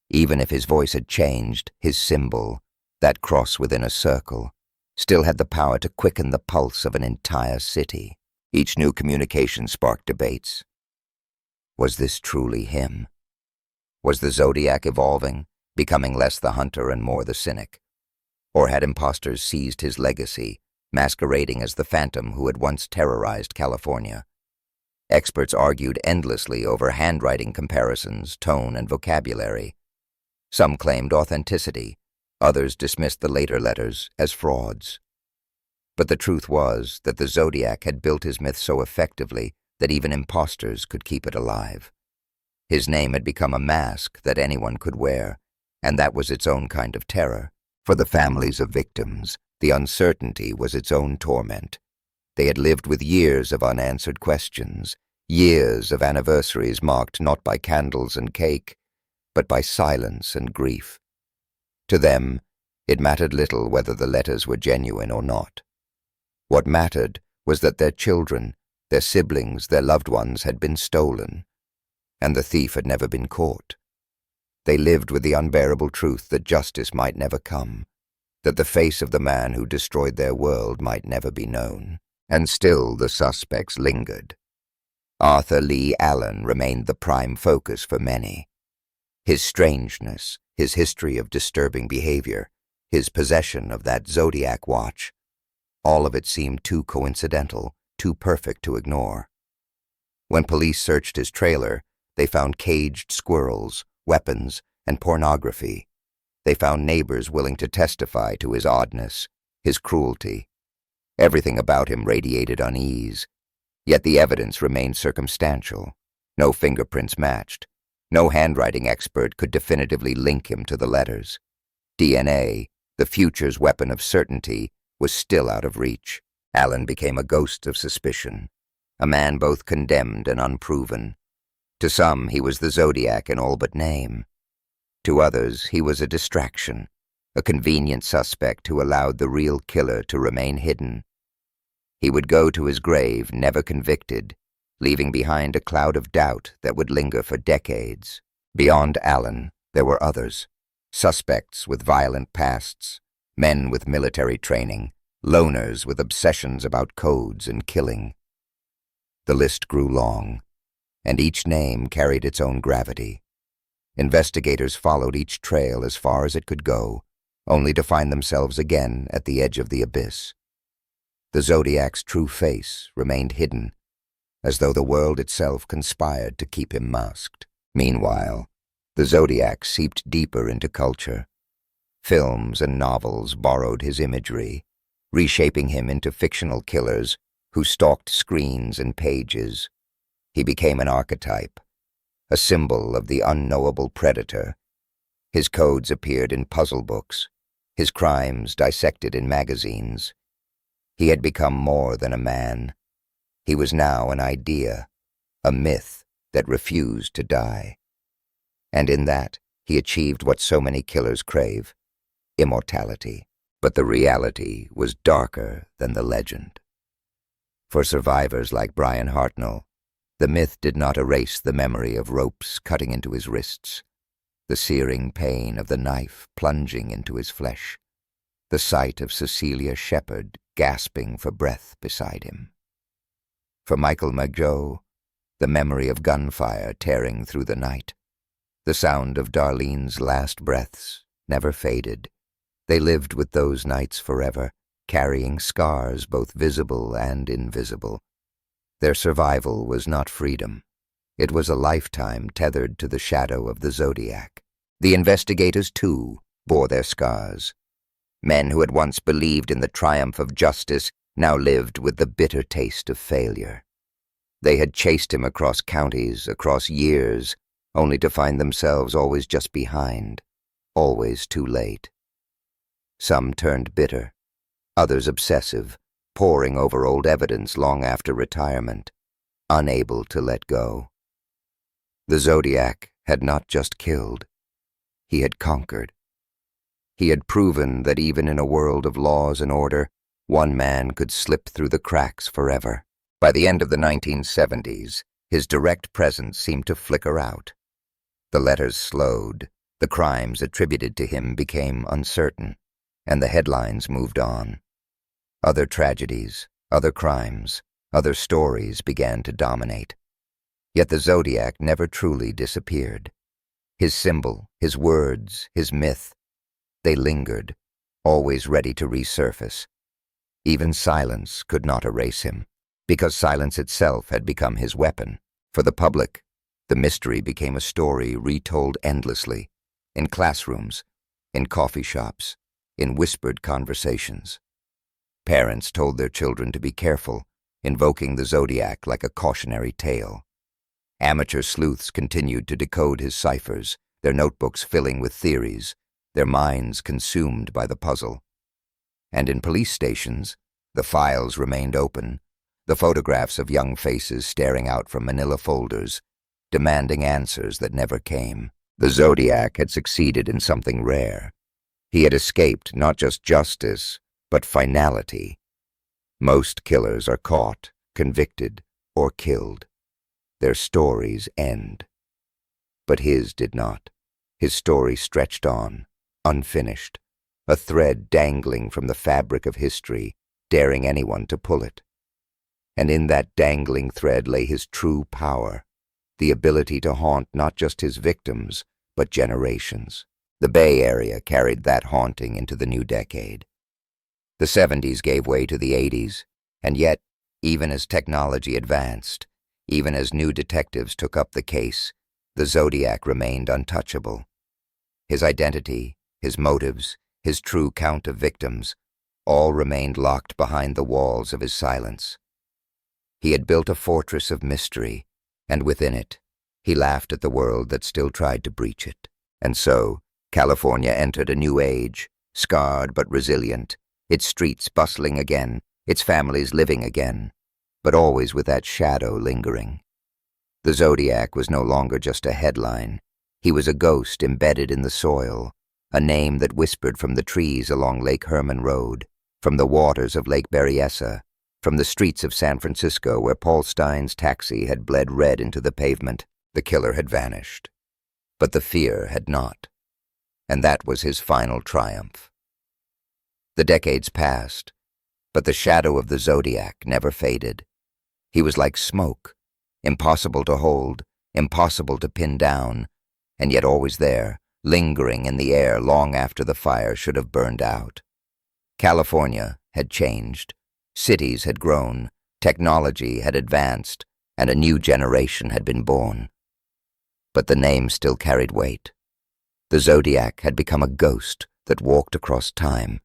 Even if his voice had changed, his symbol, that cross within a circle, still had the power to quicken the pulse of an entire city. Each new communication sparked debates. Was this truly him? Was the Zodiac evolving, becoming less the hunter and more the cynic? Or had imposters seized his legacy, masquerading as the phantom who had once terrorized California? Experts argued endlessly over handwriting comparisons, tone, and vocabulary. Some claimed authenticity, others dismissed the later letters as frauds. But the truth was that the Zodiac had built his myth so effectively that even imposters could keep it alive. His name had become a mask that anyone could wear, and that was its own kind of terror. For the families of victims, the uncertainty was its own torment. They had lived with years of unanswered questions, years of anniversaries marked not by candles and cake, but by silence and grief. To them, it mattered little whether the letters were genuine or not. What mattered was that their children, their siblings, their loved ones had been stolen, and the thief had never been caught. They lived with the unbearable truth that justice might never come, that the face of the man who destroyed their world might never be known. And still the suspects lingered. Arthur Lee Allen remained the prime focus for many. His strangeness, his history of disturbing behavior, his possession of that Zodiac watch, all of it seemed too coincidental, too perfect to ignore. When police searched his trailer, they found caged squirrels, weapons, and pornography. They found neighbors willing to testify to his oddness, his cruelty. Everything about him radiated unease, yet the evidence remained circumstantial. No fingerprints matched. No handwriting expert could definitively link him to the letters. DNA, the future's weapon of certainty, was still out of reach. Allen became a ghost of suspicion, a man both condemned and unproven. To some, he was the Zodiac in all but name. To others, he was a distraction, a convenient suspect who allowed the real killer to remain hidden. He would go to his grave never convicted, leaving behind a cloud of doubt that would linger for decades. Beyond Allen, there were others, suspects with violent pasts, men with military training, loners with obsessions about codes and killing. The list grew long, and each name carried its own gravity. Investigators followed each trail as far as it could go, only to find themselves again at the edge of the abyss. The Zodiac's true face remained hidden, as though the world itself conspired to keep him masked. Meanwhile, The Zodiac seeped deeper into culture. Films and novels borrowed his imagery, reshaping him into fictional killers who stalked screens and pages. He became an archetype, a symbol of the unknowable predator. His codes appeared in puzzle books, his crimes dissected in magazines. He had become more than a man. He was now an idea, a myth that refused to die. And in that, he achieved what so many killers crave: immortality. But the reality was darker than the legend. For survivors like Brian Hartnell, the myth did not erase the memory of ropes cutting into his wrists, the searing pain of the knife plunging into his flesh, the sight of Cecilia Shepard gasping for breath beside him. For Michael Maggiot, the memory of gunfire tearing through the night, the sound of Darlene's last breaths never faded. They lived with those nights forever, carrying scars both visible and invisible. Their survival was not freedom. It was a lifetime tethered to the shadow of the Zodiac. The investigators, too, bore their scars. Men who had once believed in the triumph of justice now lived with the bitter taste of failure. They had chased him across counties, across years, only to find themselves always just behind, always too late. Some turned bitter, others obsessive, poring over old evidence long after retirement, unable to let go. The Zodiac had not just killed, he had conquered. He had proven that even in a world of laws and order, one man could slip through the cracks forever. By the end of the 1970s, his direct presence seemed to flicker out. The letters slowed, the crimes attributed to him became uncertain, and the headlines moved on. Other tragedies, other crimes, other stories began to dominate. Yet the Zodiac never truly disappeared. His symbol, his words, his myth, they lingered, always ready to resurface. Even silence could not erase him, because silence itself had become his weapon. For the public, the mystery became a story retold endlessly, in classrooms, in coffee shops, in whispered conversations. Parents told their children to be careful, invoking the Zodiac like a cautionary tale. Amateur sleuths continued to decode his ciphers, their notebooks filling with theories, their minds consumed by the puzzle. And in police stations, the files remained open, the photographs of young faces staring out from manila folders, demanding answers that never came. The Zodiac had succeeded in something rare. He had escaped not just justice, but finality. Most killers are caught, convicted, or killed. Their stories end. But his did not. His story stretched on, unfinished, a thread dangling from the fabric of history, daring anyone to pull it. And in that dangling thread lay his true power, the ability to haunt not just his victims, but generations. The Bay Area carried that haunting into the new decade. The 70s gave way to the 80s, and yet, even as technology advanced, even as new detectives took up the case, the Zodiac remained untouchable. His identity, his motives, his true count of victims, all remained locked behind the walls of his silence. He had built a fortress of mystery, and within it, he laughed at the world that still tried to breach it. And so, California entered a new age, scarred but resilient, its streets bustling again, its families living again, but always with that shadow lingering. The Zodiac was no longer just a headline. He was a ghost embedded in the soil, a name that whispered from the trees along Lake Herman Road, from the waters of Lake Berryessa, from the streets of San Francisco where Paul Stein's taxi had bled red into the pavement. The killer had vanished, but the fear had not. And that was his final triumph. The decades passed, but the shadow of the Zodiac never faded. He was like smoke, impossible to hold, impossible to pin down, and yet always there, lingering in the air long after the fire should have burned out. California had changed, cities had grown, technology had advanced, and a new generation had been born. but the name still carried weight. The Zodiac had become a ghost that walked across time,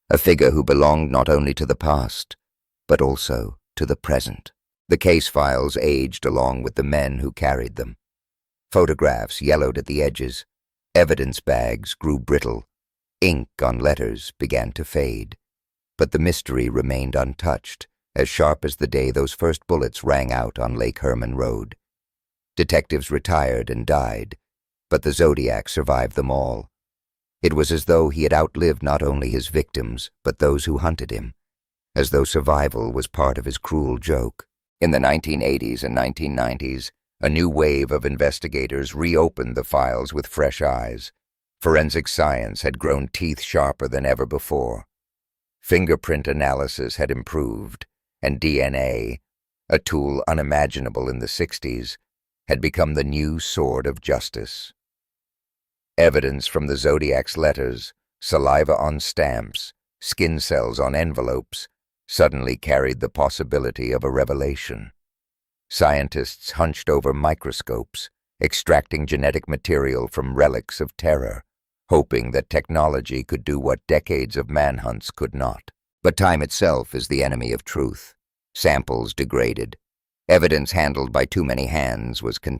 a figure who belonged not only to the past, but also to the present. The case files aged along with the men who carried them. Photographs yellowed at the edges, evidence bags grew brittle, ink on letters began to fade. But the mystery remained untouched, as sharp as the day those first bullets rang out on Lake Herman Road. Detectives retired and died, but the Zodiac survived them all. It was as though he had outlived not only his victims, but those who hunted him, as though survival was part of his cruel joke. In the 1980s and 1990s, a new wave of investigators reopened the files with fresh eyes. Forensic science had grown teeth sharper than ever before. Fingerprint analysis had improved, and DNA, a tool unimaginable in the 60s, had become the new sword of justice. Evidence from the Zodiac's letters, saliva on stamps, skin cells on envelopes, suddenly carried the possibility of a revelation. Scientists hunched over microscopes, extracting genetic material from relics of terror, hoping that technology could do what decades of manhunts could not. But time itself is the enemy of truth. Samples degraded. Evidence handled by too many hands was contaminated.